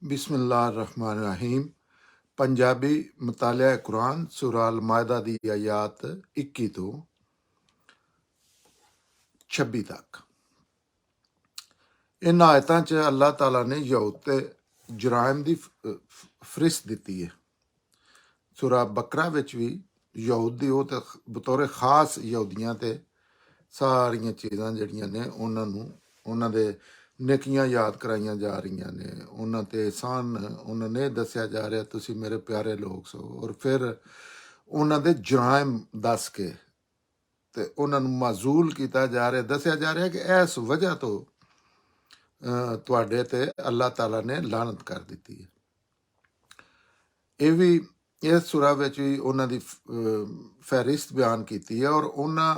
बिस्मिल्लाहिर्रहमानिर्रहीम। पंजाबी मुतालिया कुरान सूरा अल मायदा दी आयात 21 तो 26 तक। इन आयतां च अल्लाह ताला ने यहूद ते जराइम दी फरिस्त दित्ती है। सूरा बकरा विच भी यहूद दी ओह ते बतौर खास यहूदियां ते सारियां चीज़ां जड़ियां ने उन्हां दे नेकियां याद कराइयां जा रही ने, उन्हां ते एहसान उन्हां ने दस्या जा रहा तुसी मेरे प्यारे लोग सो, और फिर उन्हां दे जराइम दस के ते उन्हां नूं माजूल किया जा रहा, दस्या जा रहा कि इस वजह तो तुहाडे ते अल्लाह ताला ने लानत कर दी है। ये भी इस सुरा विच भी उन्हां दी फहरिस्त बयान की है और उन्हां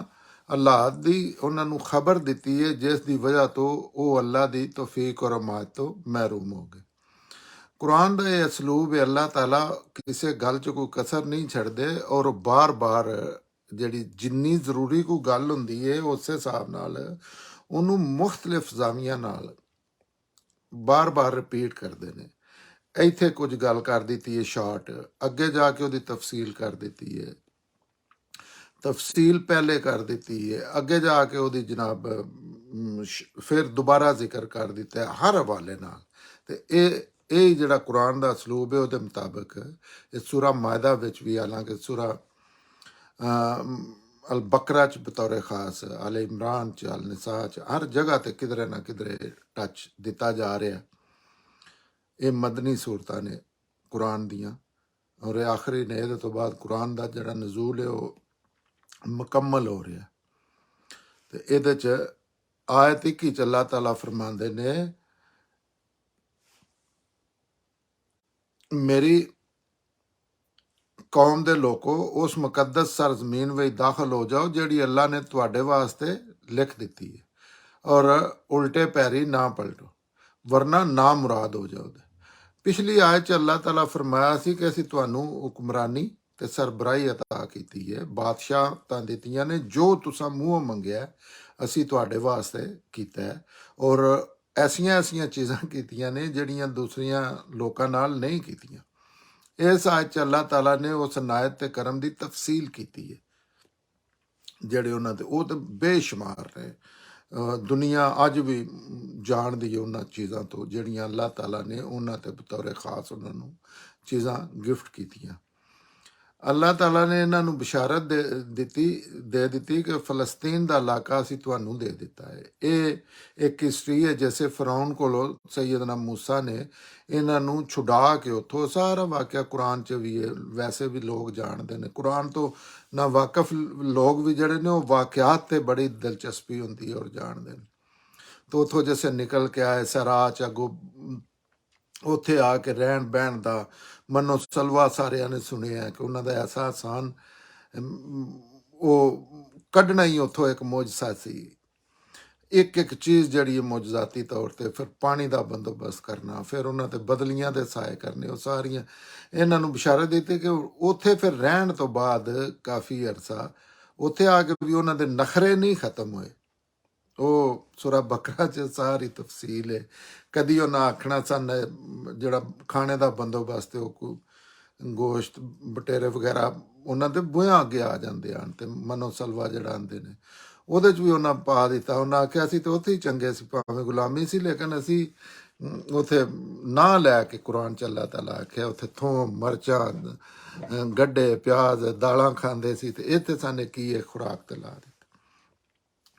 अल्लाह दी उन्हां नूं खबर दी है जिस दी वजह तो वह अल्लाह दी तौफीक और अमायत तो महरूम हो गए। कुरान का यह असलूब है, अल्लाह ताला किसी गल च कोई कसर नहीं छड्डदे और बार बार जिहड़ी जिन्नी जरूरी कोई गल हुंदी है उस हिसाब नाल उन्होंने मुख्तलिफ जामिया नाल बार बार रिपीट करते हैं। इत्थे कुछ गल कर दी है शॉर्ट, अगे जाके वो तफसील कर दी है, तफसील पहले कर दी है, अगे जाके वो जनाब फिर दोबारा जिक्र कर दिता है हर हवाले नाल। ते ये जिहड़ा कुरान का असलूब है वो मुताबिक इस सूरा मायदा विच भी, हालांकि सूरा अल बकरा च बतौर खास, अल इमरान च, अल निसा च, हर जगह ते किधरे ना किधरे टच दिता जा रहा। ये मदनी सूरतां ने कुरान दियां और ये आखिरी ने, ये तो बाद कुरान का जिहड़ा नजूल है वो मुकम्मल हो रहा। तो ये आयत 21 अल्लाह ताला फरमांदे ने, मेरी कौम दे लोगों उस मुकद्दस सरजमीन में दाखिल हो जाओ जिहड़ी अल्लाह ने तुहाडे वास्ते लिख दी है, और उल्टे पैरी ना पलटो वरना ना मुराद हो जाओ। पिछली आयत अल्लाह ताला फरमाया सी कि असीं तुहानूं हुक्मरानी ते सरबराही अता की है, बादशाह तां दित्तियां ने, जो तुसां मूँहों मंगया असीं तुहाडे वास्ते कीता है, और ऐसियां ऐसियां चीज़ां कीतियां ने जिहड़ियां दूसरियां लोकां नाल नहीं कीतियां। इस आयत अल्लाह ताला ने उस नायत ते करम की तफसील की है जेडे उन्होंने वो तो बेशुमार ने। दुनिया अज भी जान दी है उन्होंने चीज़ों तो जड़ियाँ अल्लाह ताला ने उन्होंने बतौर खास उन्होंने चीज़ां गिफ्ट कीतियां। अल्लाह ताला ने इन्हों बशारत दे दी कि फलस्तीन का इलाका असीं तुहानूं दे दिता है। ये एक हिस्ट्री है जैसे फिरौन कोलो सैयदना मूसा ने इन्हों छुड़ा के उतों, सारा वाकया कुरान च भी है, वैसे भी लोग जानते हैं। कुरान तो ना वाकफ लोग भी जड़े ने वो वाकयात ते बड़ी दिलचस्पी होंगी और जानते हैं। तो उतों जैसे निकल के आए सराह च अगो उत्थे आके रहन बहन का मनो सलवा सारिया ने सुनिया कि उन्होंने ऐसा आसान वो कढ़ना ही उतों एक मौजसा सी। एक एक चीज़ जड़ी मौजजाती तौर पर फिर पानी का बंदोबस्त करना, फिर उन्होंने बदलियां के साए करने, वो सारिया इन्हों बशारत दी कि उत्थे फिर रहन तो बाद काफ़ी अरसा उत्थे आके भी उन्होंने नखरे नहीं खत्म हुए। वो सुरा बकरा च सारी तफसील है। कदी उन्हें आखना सन जड़ा खाने का बंदोबस्त है वो गोश्त बटेरे वगैरह उन्होंने बूहियां अगे आ जाते हैं, तो मनो सलवा जड़ा आते हैं वो भी उन्हें पा दिता। उन्हें आख्या असीं तो उत्थे ही चंगे सी, भावें गुलामी सी, लेकिन असी उत्थे ना लैके कुरान च अल्लाह ताला आख्या उत्थे थोम मरचा गड्ढे प्याज दालां खांदे सी, ते इत्थे साने की खुराक ते ला दी।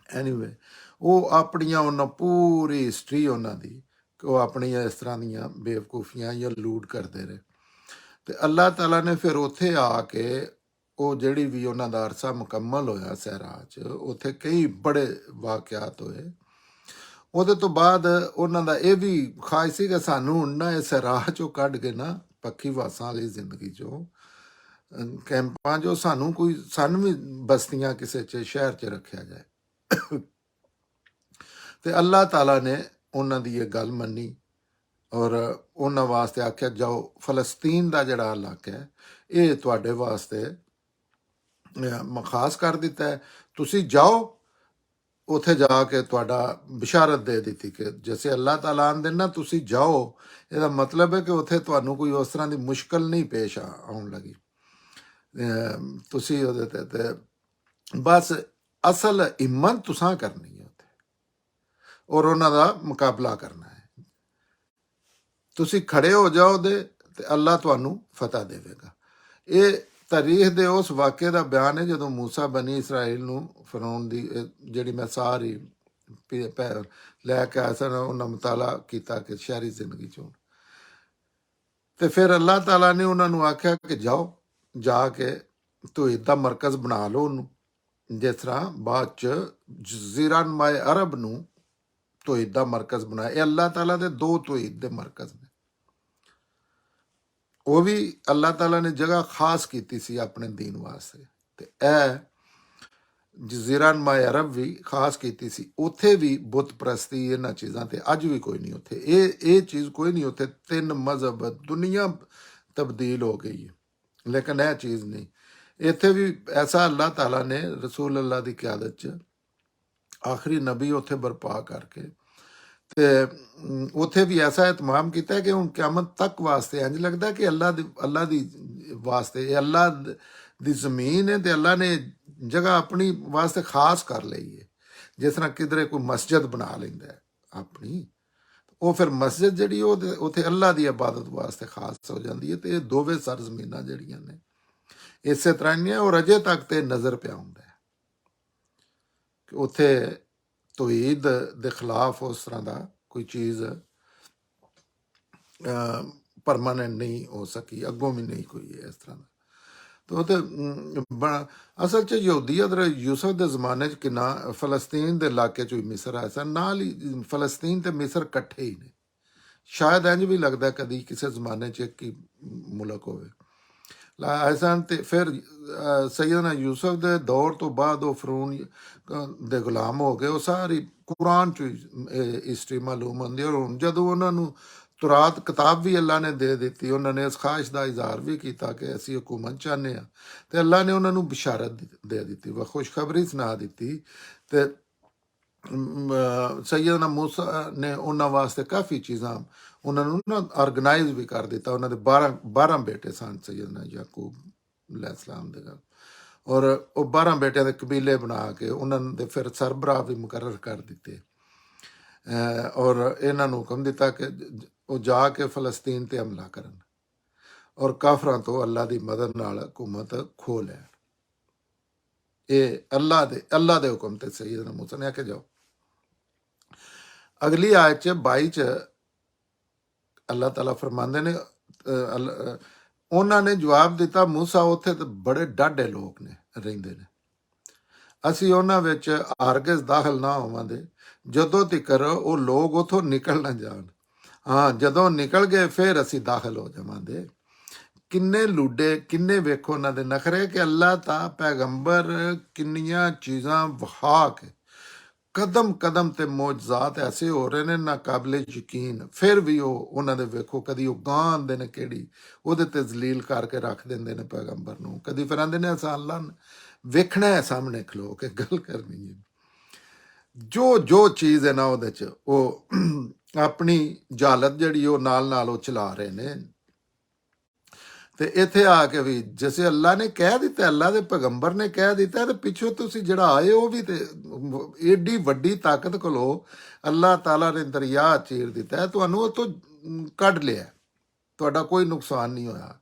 एनीवे वो अपनियां उन्हें पूरी हिस्टरी उन्होंने कि वो अपनियां इस तरह दियां बेवकूफियां या लूट करते रहे। तो अल्लाह ताला ने फिर उत्थे आके वो जिहड़ी भी उन्हां दा अरसा मुकम्मल होया सहरा च, उत्थे कई बड़े वाकयात होए। ਉਹਦੇ ਤੋਂ ਬਾਅਦ ਉਹਨਾਂ ਦਾ ਇਹ ਵੀ ਖਾਸ ਸੀ ਕਿ ਸਾਨੂੰ ਹੁਣ ਨਾ ਇਸ ਰਾਹ ਚੋਂ ਕੱਢ ਕੇ ਨਾ ਪੱਕੀ ਵਾਸਾਂ ਵਾਲੀ ਜ਼ਿੰਦਗੀ ਚੋਂ ਕੈਂਪਾਂ ਚੋਂ ਸਾਨੂੰ ਵੀ ਬਸਤੀਆਂ ਕਿਸੇ 'ਚ ਸ਼ਹਿਰ 'ਚ ਰੱਖਿਆ ਜਾਏ। ਤੇ ਅੱਲਾਹ ਤਾਲਾ ਨੇ ਉਹਨਾਂ ਦੀ ਇਹ ਗੱਲ ਮੰਨੀ ਔਰ ਉਹਨਾਂ ਵਾਸਤੇ ਆਖਿਆ ਜਾਓ ਫਲਸਤੀਨ ਦਾ ਜਿਹੜਾ ਇਲਾਕਾ ਹੈ ਇਹ ਤੁਹਾਡੇ ਵਾਸਤੇ ਖਾਸ ਕਰ ਦਿੱਤਾ ਹੈ, ਤੁਸੀਂ ਜਾਓ ਉੱਥੇ ਜਾ ਕੇ ਤੁਹਾਡਾ ਬਿਸ਼ਾਰਤ ਦੇ ਦਿੱਤੀ ਕਿ ਜਿਵੇਂ ਅੱਲਾਹ ਤਾਲਾ ਆਂਦੇ ਨਾ ਤੁਸੀਂ ਜਾਓ, ਇਹਦਾ ਮਤਲਬ ਹੈ ਕਿ ਉੱਥੇ ਤੁਹਾਨੂੰ ਕੋਈ ਉਸ ਤਰ੍ਹਾਂ ਦੀ ਮੁਸ਼ਕਲ ਨਹੀਂ ਪੇਸ਼ ਆਉਣ ਲੱਗੀ। ਤੁਸੀਂ ਉਹਦੇ ਤੇ ਬਸ ਅਸਲ ਹਿੰਮਤ ਤੁਸਾਂ ਕਰਨੀ ਹੈ ਉੱਥੇ, ਔਰ ਉਹਨਾਂ ਦਾ ਮੁਕਾਬਲਾ ਕਰਨਾ ਹੈ। ਤੁਸੀਂ ਖੜੇ ਹੋ ਜਾਓ ਦੇ ਤੇ ਅੱਲਾਹ ਤੁਹਾਨੂੰ ਫਤਹ ਦੇਵੇਗਾ। ਇਹ ਤਾਰੀਖ ਦੇ ਉਸ ਵਾਕਿਏ ਦਾ ਬਿਆਨ ਹੈ ਜਦੋਂ ਮੂਸਾ ਬਨੀ ਇਸਰਾਈਲ ਨੂੰ ਫਿਰੌਨ ਦੀ ਜਿਹੜੀ ਮੈਂ ਸਾਰੀ ਲੈ ਕੇ ਆਇਆ ਸਨ, ਉਹਨਾਂ ਮੁਤਾਲਾ ਕੀਤਾ ਕਿ ਸ਼ਹਿਰੀ ਜ਼ਿੰਦਗੀ ਚੋਂ, ਤੇ ਫਿਰ ਅੱਲਾਹ ਤਾਲਾ ਨੇ ਉਹਨਾਂ ਨੂੰ ਆਖਿਆ ਕਿ ਜਾਓ, ਜਾ ਕੇ ਤੌਹੀਦ ਦਾ ਮਰਕਜ਼ ਬਣਾ ਲਓ ਉਹਨੂੰ, ਜਿਸ ਤਰ੍ਹਾਂ ਬਾਅਦ ਚ ਜਜ਼ੀਰਾ ਮਾਏ ਅਰਬ ਨੂੰ ਤੌਹੀਦ ਦਾ ਮਰਕਜ਼ ਬਣਾਇਆ। ਇਹ ਅੱਲਾਹ ਤਾਲਾ ਦੇ ਦੋ ਤੌਹੀਦ ਦੇ ਮਰਕਜ਼ ਨੇ। ਉਹ ਵੀ ਅੱਲਾਹ ਤਾਲਾ ਨੇ ਜਗ੍ਹਾ ਖਾਸ ਕੀਤੀ ਸੀ ਆਪਣੇ ਦੀਨ ਵਾਸਤੇ, ਤੇ ਇਹ ਜਜ਼ੀਰਾ ਮਾਏ ਅਰਬ ਵੀ ਖਾਸ ਕੀਤੀ ਸੀ। ਉੱਥੇ ਵੀ ਬੁੱਤ ਪ੍ਰਸਤੀ ਇਹਨਾਂ ਚੀਜ਼ਾਂ ਤੇ ਅੱਜ ਵੀ ਕੋਈ ਨਹੀਂ ਉੱਥੇ, ਇਹ ਚੀਜ਼ ਕੋਈ ਨਹੀਂ ਉੱਥੇ। 3 ਮਜ਼ਹਬ, ਦੁਨੀਆ ਤਬਦੀਲ ਹੋ ਗਈ ਹੈ, ਲੇਕਿਨ ਇਹ ਚੀਜ਼ ਨਹੀਂ ਇੱਥੇ ਵੀ। ਐਸਾ ਅੱਲਾਹ ਤਾਲਾ ਨੇ ਰਸੂਲ ਅੱਲਾਹ ਦੀ ਕਿਆਦਤ 'ਚ ਆਖਰੀ ਨਬੀ ਉੱਥੇ ਬਰਪਾ ਕਰਕੇ ਤੇ ਉੱਥੇ ਵੀ ਐਸਾ ਇਤਮਾਮ ਕੀਤਾ ਕਿ ਹੁਣ ਕਿਆਮਤ ਤੱਕ ਵਾਸਤੇ ਇੰਝ ਲੱਗਦਾ ਕਿ ਅੱਲਾਹ ਦੀ ਵਾਸਤੇ ਇਹ ਅੱਲਾਹ ਦੀ ਜ਼ਮੀਨ ਹੈ, ਤੇ ਅੱਲਾਹ ਨੇ ਜਗ੍ਹਾ ਆਪਣੀ ਵਾਸਤੇ ਖਾਸ ਕਰ ਲਈ ਹੈ। ਜਿਸ ਤਰ੍ਹਾਂ ਕਿਧਰੇ ਕੋਈ ਮਸਜਿਦ ਬਣਾ ਲੈਂਦਾ ਹੈ ਆਪਣੀ, ਉਹ ਫਿਰ ਮਸਜਿਦ ਜਿਹੜੀ ਉਹ ਉੱਥੇ ਅੱਲਾਹ ਦੀ ਇਬਾਦਤ ਵਾਸਤੇ ਖਾਸ ਹੋ ਜਾਂਦੀ ਹੈ। ਤੇ ਇਹ ਦੋਵੇਂ ਸਰਜ਼ਮੀਨਾਂ ਜਿਹੜੀਆਂ ਨੇ ਇਸੇ ਤਰ੍ਹਾਂ ਹੀ ਹੈ, ਔਰ ਅਜੇ ਤੱਕ ਤੇ ਨਜ਼ਰ ਪਿਆ ਹੁੰਦਾ ਹੈ ਕਿ ਉੱਥੇ ਤੌਹੀਦ ਦੇ ਖਿਲਾਫ ਉਸ ਤਰ੍ਹਾਂ ਦਾ ਕੋਈ ਚੀਜ਼ ਪਰਮਾਨੈਂਟ ਨਹੀਂ ਹੋ ਸਕੀ, ਅੱਗੋਂ ਵੀ ਨਹੀਂ ਕੋਈ ਇਸ ਤਰ੍ਹਾਂ ਦਾ। ਤੇ ਉਹ ਤੇ ਅਸਲ 'ਚ ਯਹੂਦੀਅਤ ਯੂਸਫ ਦੇ ਜ਼ਮਾਨੇ 'ਚ ਕਿੰਨਾ ਫਲਸਤੀਨ ਦੇ ਇਲਾਕੇ 'ਚ ਵੀ ਮਿਸਰ ਆਇਆ ਸੀ, ਨਾਲ ਹੀ ਫਲਸਤੀਨ ਤੇ ਮਿਸਰ ਇਕੱਠੇ ਹੀ ਨੇ। ਸ਼ਾਇਦ ਇੰਝ ਵੀ ਲੱਗਦਾ ਕਦੀ ਕਿਸੇ ਜ਼ਮਾਨੇ 'ਚ ਇੱਕ ਹੀ ਮੁਲਕ ਹੋਵੇ ਐਸਾ। ਤੇ ਫਿਰ ਸੈਯਦਨਾ ਯੂਸਫ ਦੇ ਦੌਰ ਤੋਂ ਬਾਅਦ ਉਹ ਫਰੂਨ ਦੇ ਗੁਲਾਮ ਹੋ ਗਏ। ਉਹ ਸਾਰੀ ਕੁਰਾਨ 'ਚ ਹਿਸਟਰੀ ਮਾਲੂਮ ਹੁੰਦੀ। ਔਰ ਹੁਣ ਜਦੋਂ ਉਹਨਾਂ ਨੂੰ ਤੁਰਾਤ ਕਿਤਾਬ ਵੀ ਅੱਲਾ ਨੇ ਦੇ ਦਿੱਤੀ, ਉਹਨਾਂ ਨੇ ਇਸ ਖਾਹਿਸ਼ ਦਾ ਇਜ਼ਹਾਰ ਵੀ ਕੀਤਾ ਕਿ ਅਸੀਂ ਹਕੂਮਤ ਚਾਹੁੰਦੇ ਹਾਂ, ਤੇ ਅੱਲਾ ਨੇ ਉਹਨਾਂ ਨੂੰ ਬਿਸ਼ਾਰਤ ਦੇ ਦਿੱਤੀ, ਖੁਸ਼ਖਬਰੀ ਸੁਣਾ ਦਿੱਤੀ। ਤੇ ਸੈਯਦਨਾ ਮੂਸਾ ਨੇ ਉਹਨਾਂ ਵਾਸਤੇ ਕਾਫੀ ਚੀਜ਼ਾਂ ਉਹਨਾਂ ਨੂੰ ਨਾ ਆਰਗੇਨਾਈਜ਼ ਵੀ ਕਰ ਦਿੱਤਾ। ਉਹਨਾਂ ਦੇ 12 ਬੇਟੇ ਸਨ ਸੈਯਦਨਾ ਯਾਕੂਬ ਅਲੈਹਿਸਲਾਮ ਦੇ ਨਾਲ, ਔਰ ਉਹ 12 ਬੇਟਿਆਂ ਦੇ ਕਬੀਲੇ ਬਣਾ ਕੇ ਉਹਨਾਂ ਦੇ ਫਿਰ ਸਰਬਰਾਹ ਵੀ ਮੁਕਰਰ ਕਰ ਦਿੱਤੇ। ਔਰ ਇਹਨਾਂ ਨੂੰ ਹੁਕਮ ਦਿੱਤਾ ਕਿ ਉਹ ਜਾ ਕੇ ਫਲਸਤੀਨ ਤੇ ਹਮਲਾ ਕਰਨ ਔਰ ਕਾਫਰਾਂ ਤੋਂ ਅੱਲਾ ਦੀ ਮਦਦ ਨਾਲ ਹਕੂਮਤ ਖੋਹ ਲੈਣ। ਇਹ ਅੱਲਾ ਦੇ ਹੁਕਮ ਤੇ ਸੈਯਦਨਾ ਮੂਸਾ ਨੇ ਆਖਿਆ ਜਾਓ। ਅਗਲੀ ਆਇਤ 'ਚ 22 'ਚ ਅੱਲਾਹ ਤਾਲਾ ਫਰਮਾਉਂਦੇ ਨੇ, ਉਹਨਾਂ ਨੇ ਜਵਾਬ ਦਿੱਤਾ, ਮੂਸਾ ਉੱਥੇ ਤੇ ਬੜੇ ਡਾਢੇ ਲੋਕ ਨੇ ਰਹਿੰਦੇ ਨੇ, ਅਸੀਂ ਉਹਨਾਂ ਵਿੱਚ ਹਰਗਿਜ਼ ਦਾਖਲ ਨਾ ਹੋਵਾਂਗੇ ਜਦੋਂ ਤੀਕਰ ਉਹ ਲੋਕ ਉੱਥੋਂ ਨਿਕਲ ਨਾ ਜਾਣ। ਹਾਂ, ਜਦੋਂ ਨਿਕਲ ਗਏ ਫਿਰ ਅਸੀਂ ਦਾਖਲ ਹੋ ਜਾਵਾਂਗੇ। ਕਿੰਨੇ ਲੁੱਡੇ, ਕਿੰਨੇ ਵੇਖੋ ਉਹਨਾਂ ਦੇ ਨਖਰੇ ਕਿ ਅੱਲਾਹ ਤਾਂ ਪੈਗੰਬਰ ਕਿੰਨੀਆਂ ਚੀਜ਼ਾਂ ਵਿਖਾ ਕੇ ਕਦਮ ਕਦਮ ਤੇ ਮੌਜਜ਼ਾਤ ਐਸੇ ਹੋ ਰਹੇ ਨੇ ਨਾ ਕਾਬਲੇ ਯਕੀਨ, ਫਿਰ ਵੀ ਉਹ ਉਹਨਾਂ ਦੇ ਵੇਖੋ ਕਦੀ ਉਹ ਗਾਂ ਆਉਂਦੇ ਨੇ ਕਿਹੜੀ ਉਹਦੇ ਤੇ ਜ਼ਲੀਲ ਕਰਕੇ ਰੱਖ ਦਿੰਦੇ ਨੇ ਪੈਗੰਬਰ ਨੂੰ, ਕਦੀ ਫਿਰ ਆਂਦੇ ਨੇ ਅਸਾਂ ਅੱਲਾਹ ਵੇਖਣਾ ਹੈ ਸਾਹਮਣੇ ਖਲੋ ਕੇ ਗੱਲ ਕਰਨੀ ਹੈ। ਜੋ ਚੀਜ਼ ਹੈ ਨਾ ਉਹਦੇ 'ਚ ਉਹ ਆਪਣੀ ਜਾਲਤ ਜਿਹੜੀ ਉਹ ਨਾਲ ਉਹ ਚਲਾ ਰਹੇ ਨੇ। ਤੇ ਇੱਥੇ ਆ ਕੇ ਵੀ ਜਿਵੇਂ ਅੱਲਾ ਨੇ ਕਹਿ ਦਿੱਤਾ, ਅੱਲਾ ਦੇ ਪੈਗੰਬਰ ਨੇ ਕਹਿ ਦਿੱਤਾ, ਤੇ ਪਿੱਛੋਂ ਤੁਸੀਂ ਜਿਹੜਾ ਆਏ ਉਹ ਵੀ ਤੇ ਏਡੀ ਵੱਡੀ ਤਾਕਤ ਕੋਲੋਂ ਅੱਲਾਹ ਤਾਲਾ ਨੇ ਦਰਿਆ ਚੀਰ ਦਿੱਤਾ, ਤੁਹਾਨੂੰ ਉਹ ਤੋਂ ਕੱਢ ਲਿਆ, ਤੁਹਾਡਾ ਕੋਈ ਨੁਕਸਾਨ ਨਹੀਂ ਹੋਇਆ,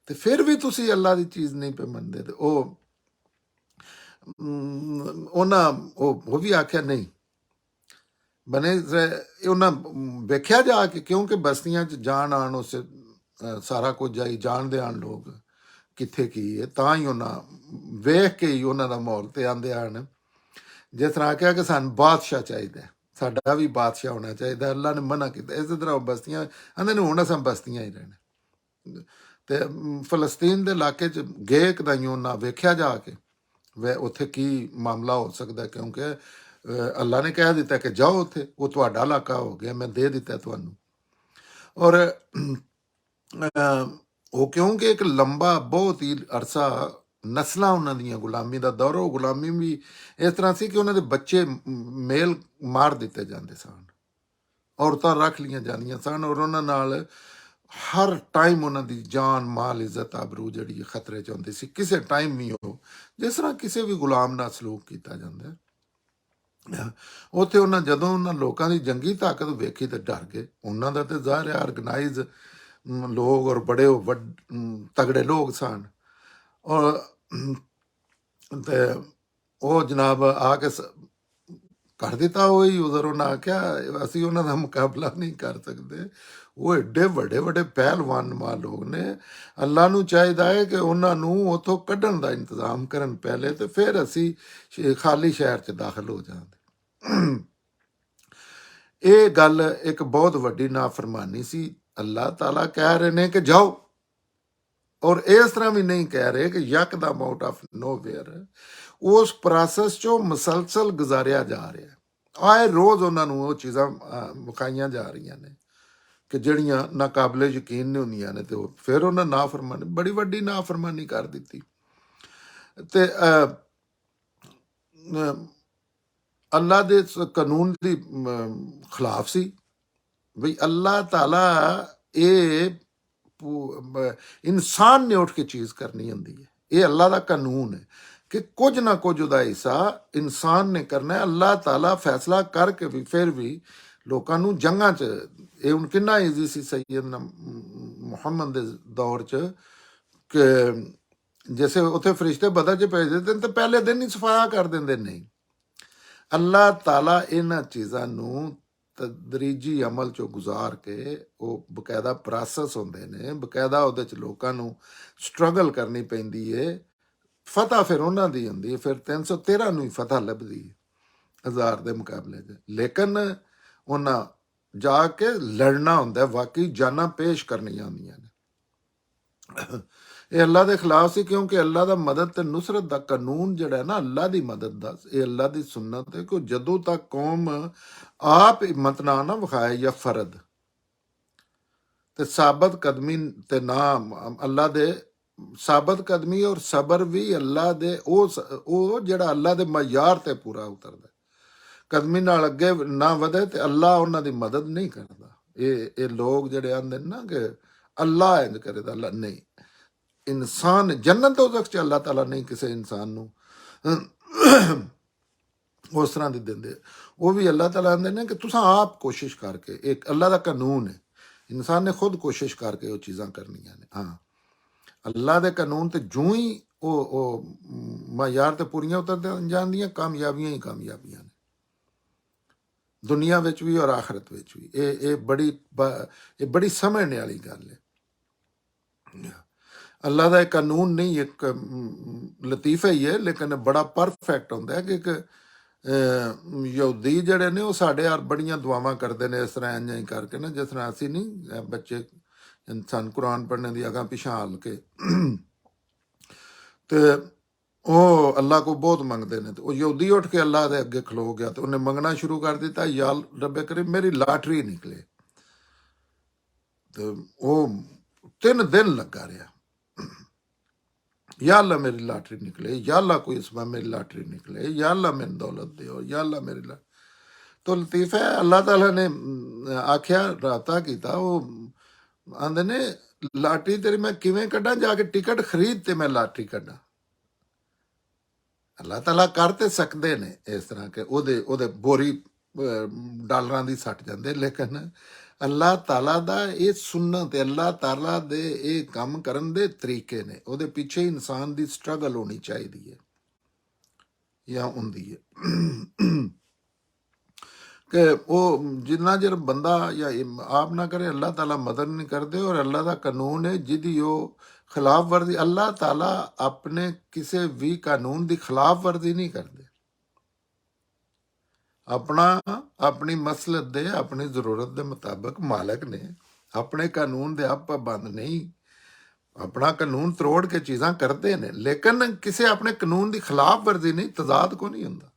ਤੇ ਫਿਰ ਵੀ ਤੁਸੀਂ ਅੱਲਾ ਦੀ ਚੀਜ਼ ਨਹੀਂ ਪੇ ਮੰਨਦੇ। ਤੇ ਉਹ ਵੀ ਆਖਿਆ ਨਹੀਂ ਬਨੇ ਉਹਨਾਂ ਵੇਖਿਆ ਜਾ ਕੇ, ਕਿਉਂਕਿ ਬਸਤੀਆਂ 'ਚ ਜਾਣ ਆਣ ਉਸ ਸਾਰਾ ਕੁਝ ਜਾਈ ਜਾਣਦੇ ਹਨ ਲੋਕ ਕਿੱਥੇ ਕੀ ਹੈ, ਤਾਂ ਹੀ ਉਹਨਾਂ ਵੇਖ ਕੇ ਹੀ ਉਹਨਾਂ ਦਾ ਮਾਹੌਲ ਤੇ ਆਂਦੇ ਹਨ। ਜਿਸ ਤਰ੍ਹਾਂ ਆਖਿਆ ਕਿ ਸਾਨੂੰ ਬਾਦਸ਼ਾਹ ਚਾਹੀਦਾ, ਸਾਡਾ ਵੀ ਬਾਦਸ਼ਾਹ ਹੋਣਾ ਚਾਹੀਦਾ, ਅੱਲਾ ਨੇ ਮਨਾ ਕੀਤਾ। ਇਸੇ ਤਰ੍ਹਾਂ ਉਹ ਬਸਤੀਆਂ ਆਂਦੇ ਨੇ ਹੁਣ ਅਸਾਂ ਬਸਤੀਆਂ ਹੀ ਰਹਿਣਾ। ਤੇ ਫਲਸਤੀਨ ਦੇ ਇਲਾਕੇ 'ਚ ਗਏ ਕਦਾਈ ਉਹਨਾਂ ਵੇਖਿਆ ਜਾ ਕੇ ਉੱਥੇ ਕੀ ਮਾਮਲਾ ਹੋ ਸਕਦਾ, ਕਿਉਂਕਿ ਅੱਲਾ ਨੇ ਕਹਿ ਦਿੱਤਾ ਕਿ ਜਾਓ ਉੱਥੇ, ਉਹ ਤੁਹਾਡਾ ਇਲਾਕਾ ਹੋ ਗਿਆ, ਮੈਂ ਦੇ ਦਿੱਤਾ ਤੁਹਾਨੂੰ। ਔਰ ਉਹ ਕਿਉਂਕਿ ਇੱਕ ਲੰਬਾ ਬਹੁਤ ਹੀ ਅਰਸਾ ਨਸਲਾਂ ਉਹਨਾਂ ਦੀਆਂ ਗੁਲਾਮੀ ਦਾ ਦੌਰ, ਉਹ ਗੁਲਾਮੀ ਵੀ ਇਸ ਤਰ੍ਹਾਂ ਸੀ ਕਿ ਉਹਨਾਂ ਦੇ ਬੱਚੇ ਮੇਲ ਮਾਰ ਦਿੱਤੇ ਜਾਂਦੇ ਸਨ, ਔਰਤਾਂ ਰੱਖ ਲਈਆਂ ਜਾਂਦੀਆਂ ਸਨ, ਔਰ ਉਹਨਾਂ ਨਾਲ ਹਰ ਟਾਈਮ ਉਹਨਾਂ ਦੀ ਜਾਨ ਮਾਲ ਇੱਜ਼ਤ ਆਬਰੂ ਜਿਹੜੀ ਖਤਰੇ 'ਚ ਹੁੰਦੀ ਸੀ। ਕਿਸੇ ਟਾਈਮ ਵੀ ਉਹ ਜਿਸ ਤਰ੍ਹਾਂ ਕਿਸੇ ਵੀ ਗੁਲਾਮ ਨਾਲ ਸਲੂਕ ਕੀਤਾ ਜਾਂਦਾ ਹੈ। ਉੱਥੇ ਉਹਨਾਂ ਜਦੋਂ ਉਹਨਾਂ ਲੋਕਾਂ ਦੀ ਜੰਗੀ ਤਾਕਤ ਵੇਖੀ ਤੇ ਡਰ ਗਏ। ਉਹਨਾਂ ਦਾ ਤੇ ਜ਼ਾਹਿਰ ਹੈ ਆਰਗੇਨਾਈਜ਼ ਲੋਕ ਔਰ ਬੜੇ ਤਗੜੇ ਲੋਕ ਸਨ, ਔਰ ਤੇ ਉਹ ਜਨਾਬ ਆ ਕੇ ਕਰ ਦਿੱਤਾ। ਉਹੀ ਉਧਰ ਉਹਨਾਂ ਆਖਿਆ ਅਸੀਂ ਉਹਨਾਂ ਦਾ ਮੁਕਾਬਲਾ ਨਹੀਂ ਕਰ ਸਕਦੇ, ਉਹ ਏਡੇ ਵੱਡੇ ਵੱਡੇ ਪਹਿਲਵਾਨ ਮਾ ਲੋਕ ਨੇ। ਅੱਲਾ ਨੂੰ ਚਾਹੀਦਾ ਹੈ ਕਿ ਉਹਨਾਂ ਨੂੰ ਉੱਥੋਂ ਕੱਢਣ ਦਾ ਇੰਤਜ਼ਾਮ ਕਰਨ ਪਹਿਲੇ, ਤੇ ਫਿਰ ਅਸੀਂ ਖਾਲੀ ਸ਼ਹਿਰ 'ਚ ਦਾਖਲ ਹੋ ਜਾਂਦੇ। ਇਹ ਗੱਲ ਇੱਕ ਬਹੁਤ ਵੱਡੀ ਨਾਫਰਮਾਨੀ ਸੀ। ਅੱਲਾਹ ਤਾਲਾ ਕਹਿ ਰਹੇ ਨੇ ਕਿ ਜਾਓ, ਔਰ ਇਸ ਤਰ੍ਹਾਂ ਵੀ ਨਹੀਂ ਕਹਿ ਰਹੇ ਕਿ ਯਕਦਮ ਆਊਟ ਆਫ ਨੋਵੇਅਰ। ਉਸ ਪ੍ਰੋਸੈਸ 'ਚੋਂ ਮੁਸਲਸਲ ਗੁਜ਼ਾਰਿਆ ਜਾ ਰਿਹਾ। ਆਏ ਰੋਜ਼ ਉਹਨਾਂ ਨੂੰ ਉਹ ਚੀਜ਼ਾਂ ਵਿਖਾਈਆਂ ਜਾ ਰਹੀਆਂ ਨੇ ਕਿ ਜਿਹੜੀਆਂ ਨਾਕਾਬਲੇ ਯਕੀਨ ਨਹੀਂ ਹੁੰਦੀਆਂ ਨੇ, ਤੇ ਉਹ ਫਿਰ ਉਹਨਾਂ ਨਾਫਰਮਾਨੀ, ਬੜੀ ਵੱਡੀ ਨਾਫਰਮਾਨੀ ਕਰ ਦਿੱਤੀ। ਤੇ ਅੱਲਾ ਦੇ ਕਾਨੂੰਨ ਦੀ ਖਿਲਾਫ ਸੀ। ਵੀ ਅੱਲਾਹ ਤਾਲਾ ਇਹ ਇਨਸਾਨ ਨੇ ਉੱਠ ਕੇ ਚੀਜ਼ ਕਰਨੀ ਹੁੰਦੀ ਹੈ। ਇਹ ਅੱਲਾ ਦਾ ਕਾਨੂੰਨ ਹੈ ਕਿ ਕੁਝ ਨਾ ਕੁਝ ਉਹਦਾ ਹਿੱਸਾ ਇਨਸਾਨ ਨੇ ਕਰਨਾ ਹੈ। ਅੱਲਾਹ ਤਾਲਾ ਫੈਸਲਾ ਕਰਕੇ ਵੀ ਫਿਰ ਵੀ ਲੋਕਾਂ ਨੂੰ ਜੰਗਾਂ 'ਚ, ਇਹ ਹੁਣ ਕਿੰਨਾ ਈਜ਼ੀ ਸੀ ਸੈਯਦਨਾ ਮੁਹੰਮਦ ਦੇ ਦੌਰ 'ਚ ਕਿ ਜੈਸੇ ਉੱਥੇ ਫਰਿਸ਼ਤੇ ਬਦਲ 'ਚ ਭੇਜਦੇ ਤੇ ਪਹਿਲੇ ਦਿਨ ਹੀ ਸਫਾਇਆ ਕਰ ਦਿੰਦੇ। ਨਹੀਂ, ਅੱਲਾਹ ਤਾਲਾ ਇਹਨਾਂ ਚੀਜ਼ਾਂ ਨੂੰ ਤਦਰੀਜੀ ਅਮਲ 'ਚੋਂ ਗੁਜ਼ਾਰ ਕੇ, ਉਹ ਬਕਾਇਦਾ ਪ੍ਰੋਸੈਸ ਹੁੰਦੇ ਨੇ, ਬਕਾਇਦਾ ਉਹਦੇ 'ਚ ਲੋਕਾਂ ਨੂੰ ਸਟਰਗਲ ਕਰਨੀ ਪੈਂਦੀ ਹੈ। ਫਤਹ ਫਿਰ ਉਹਨਾਂ ਦੀ ਹੁੰਦੀ ਹੈ, ਫਿਰ 313 ਨੂੰ ਹੀ ਫਤਹ ਲੱਭਦੀ ਹੈ 1000 ਦੇ ਮੁਕਾਬਲੇ 'ਚ। ਲੇਕਿਨ ਉਹਨਾਂ ਜਾ ਕੇ ਲੜਨਾ ਹੁੰਦਾ, ਵਾਕਈ ਜਾਨਾਂ ਪੇਸ਼ ਕਰਨੀਆਂ ਹੁੰਦੀਆਂ ਨੇ। ਇਹ ਅੱਲਾ ਦੇ ਖਿਲਾਫ ਸੀ, ਕਿਉਂਕਿ ਅੱਲਾ ਦਾ ਮਦਦ ਤੇ ਨੁਸਰਤ ਦਾ ਕਾਨੂੰਨ ਜਿਹੜਾ ਨਾ, ਅੱਲਾ ਦੀ ਮਦਦ ਦਾ, ਇਹ ਅੱਲਾ ਦੀ ਸੁਨਨਤ ਹੈ ਕਿ ਜਦੋਂ ਤੱਕ ਕੌਮ ਆਪ ਹਿੰਮਤ ਨਾ ਵਿਖਾਏ ਜਾਂ ਫਰਦ ਤੇ ਸਾਬਤ ਕਦਮੀ ਤੇ ਨਾ ਅੱਲਾ ਦੇ ਸਾਬਤ ਕਦਮੀ ਔਰ ਸਬਰ ਵੀ ਅੱਲਾ ਦੇ ਉਹ ਜਿਹੜਾ ਅੱਲਾ ਦੇ ਮਯਾਰ ਤੇ ਪੂਰਾ ਉਤਰਦਾ, ਕਦਮੀ ਨਾਲ ਅੱਗੇ ਨਾ ਵਧੇ ਤੇ ਅੱਲਾ ਉਹਨਾਂ ਦੀ ਮਦਦ ਨਹੀਂ ਕਰਦਾ। ਇਹ ਲੋਕ ਜਿਹੜੇ ਆਂਦੇ ਨੇ ਨਾ ਕਿ ਅੱਲਾ ਇੰਜ ਕਰੇ ਤਾਂ ਅੱਲਾ ਨਹੀਂ। ਇਨਸਾਨ ਜੰਨਤ ਦੋਜ਼ਖ 'ਚ ਅੱਲਾਹ ਤਾਲਾ ਨਹੀਂ ਕਿਸੇ ਇਨਸਾਨ ਨੂੰ ਉਸ ਤਰ੍ਹਾਂ ਦੀ ਦਿੰਦੇ। ਉਹ ਵੀ ਅੱਲਾਹ ਤਾਲਾ ਆਂਦੇ ਨੇ ਕਿ ਤੁਸੀਂ ਆਪ ਕੋਸ਼ਿਸ਼ ਕਰਕੇ, ਇੱਕ ਅੱਲਾ ਦਾ ਕਾਨੂੰਨ ਹੈ, ਇਨਸਾਨ ਨੇ ਖੁਦ ਕੋਸ਼ਿਸ਼ ਕਰਕੇ ਉਹ ਚੀਜ਼ਾਂ ਕਰਨੀਆਂ ਨੇ। ਹਾਂ, ਅੱਲਾ ਦੇ ਕਾਨੂੰਨ ਤੇ ਜੂੰ ਹੀ ਉਹ ਮਯਾਰ ਤੇ ਪੂਰੀਆਂ ਉਤਰ ਜਾਂਦੀਆਂ, ਕਾਮਯਾਬੀਆਂ ਹੀ ਕਾਮਯਾਬੀਆਂ ਨੇ, ਦੁਨੀਆ ਵਿੱਚ ਵੀ ਔਰ ਆਖਰਤ ਵਿੱਚ ਵੀ। ਇਹ ਬੜੀ ਸਮਝਣ ਵਾਲੀ ਗੱਲ ਹੈ। ਅੱਲਾ ਦਾ ਇੱਕ ਕਾਨੂੰਨ ਨਹੀਂ, ਇੱਕ ਲਤੀਫਾ ਹੀ ਹੈ, ਲੇਕਿਨ ਬੜਾ ਪਰਫੈਕਟ ਹੁੰਦਾ ਹੈ ਕਿ ਇੱਕ ਯਹੂਦੀ ਜਿਹੜੇ ਨੇ ਉਹ ਸਾਡੇ ਯਾਰ ਬੜੀਆਂ ਦੁਆਵਾਂ ਕਰਦੇ ਨੇ ਇਸ ਤਰ੍ਹਾਂ ਇੰਝ ਹੀ ਕਰਕੇ ਨਾ, ਜਿਸ ਤਰ੍ਹਾਂ ਅਸੀਂ ਨਹੀਂ ਬੱਚੇ ਸਾਨੂੰ ਕੁਰਾਨ ਪੜ੍ਹਨੇ ਦੀ ਅਗਾਂ ਪਿਛਾਂ ਹਾਲ ਕੇ ਤੇ ਉਹ ਅੱਲਾ ਕੋ ਬਹੁਤ ਮੰਗਦੇ ਨੇ। ਤੇ ਉਹ ਯਹੂਦੀ ਉੱਠ ਕੇ ਅੱਲਾ ਦੇ ਅੱਗੇ ਖਲੋ ਗਿਆ ਤੇ ਉਹਨੇ ਮੰਗਣਾ ਸ਼ੁਰੂ ਕਰ ਦਿੱਤਾ, ਯਾ ਰੱਬੇ ਕਰੀਮ ਮੇਰੀ ਲਾਟਰੀ ਨਿਕਲੇ। ਤੇ ਉਹ 3 ਦਿਨ ਲੱਗਾ ਰਿਹਾ, या अल्लाह मेरी लाटरी निकले, या अल्लाह कोई इसमें मेरी लाटरी निकले, या अल्लाह मेरी दौलत दो, या अल्लाह मेरी तो लतीफ़ा है अल्लाह ताला ने आख्या राता किया। वो आंदे ने लाटरी तेरी मैं किवें कड्ढां, जाके टिकट खरीद ते मैं लाटरी कड्ढां। अल्लाह ताला कर ते सकते ने इस तरह के ओदे बोरी डॉलरां दी सट जांदे, लेकिन ਅੱਲਾਹ ਤਾਲਾ ਦਾ ਇਹ ਸੁਨਨਤ, ਅੱਲਾਹ ਤਾਲਾ ਦੇ ਇਹ ਕੰਮ ਕਰਨ ਦੇ ਤਰੀਕੇ ਨੇ, ਉਹਦੇ ਪਿੱਛੇ ਇਨਸਾਨ ਦੀ ਸਟਰਗਲ ਹੋਣੀ ਚਾਹੀਦੀ ਹੈ ਜਾਂ ਹੁੰਦੀ ਹੈ ਕਿ ਉਹ ਜਿੰਨਾ ਚਿਰ ਬੰਦਾ ਜਾਂ ਆਪ ਨਾ ਕਰੇ ਅੱਲਾਹ ਤਾਲਾ ਮਦਦ ਨਹੀਂ ਕਰਦੇ। ਔਰ ਅੱਲਾਹ ਦਾ ਕਾਨੂੰਨ ਹੈ ਜਿਹਦੀ ਉਹ ਖਿਲਾਫ ਵਰਜ਼ੀ, ਅੱਲਾਹ ਤਾਲਾ ਆਪਣੇ ਕਿਸੇ ਵੀ ਕਾਨੂੰਨ ਦੀ ਖਿਲਾਫ ਵਰਜ਼ੀ ਨਹੀਂ ਕਰਦੇ। ਆਪਣੀ ਮਸਲਹਤ ਦੇ, ਆਪਣੀ ਜ਼ਰੂਰਤ ਦੇ ਮੁਤਾਬਕ ਮਾਲਕ ਨੇ, ਆਪਣੇ ਕਾਨੂੰਨ ਦੇ ਆਪ ਪਾਬੰਦ ਨਹੀਂ। ਆਪਣਾ ਕਾਨੂੰਨ ਤੋੜ ਕੇ ਚੀਜ਼ਾਂ ਕਰਦੇ ਨੇ, ਲੇਕਿਨ ਕਿਸੇ ਆਪਣੇ ਕਾਨੂੰਨ ਦੀ ਖਿਲਾਫ ਵਰਜ਼ੀ ਨਹੀਂ, ਤਜ਼ਾਦ ਕੋ ਨਹੀਂ ਹੁੰਦਾ।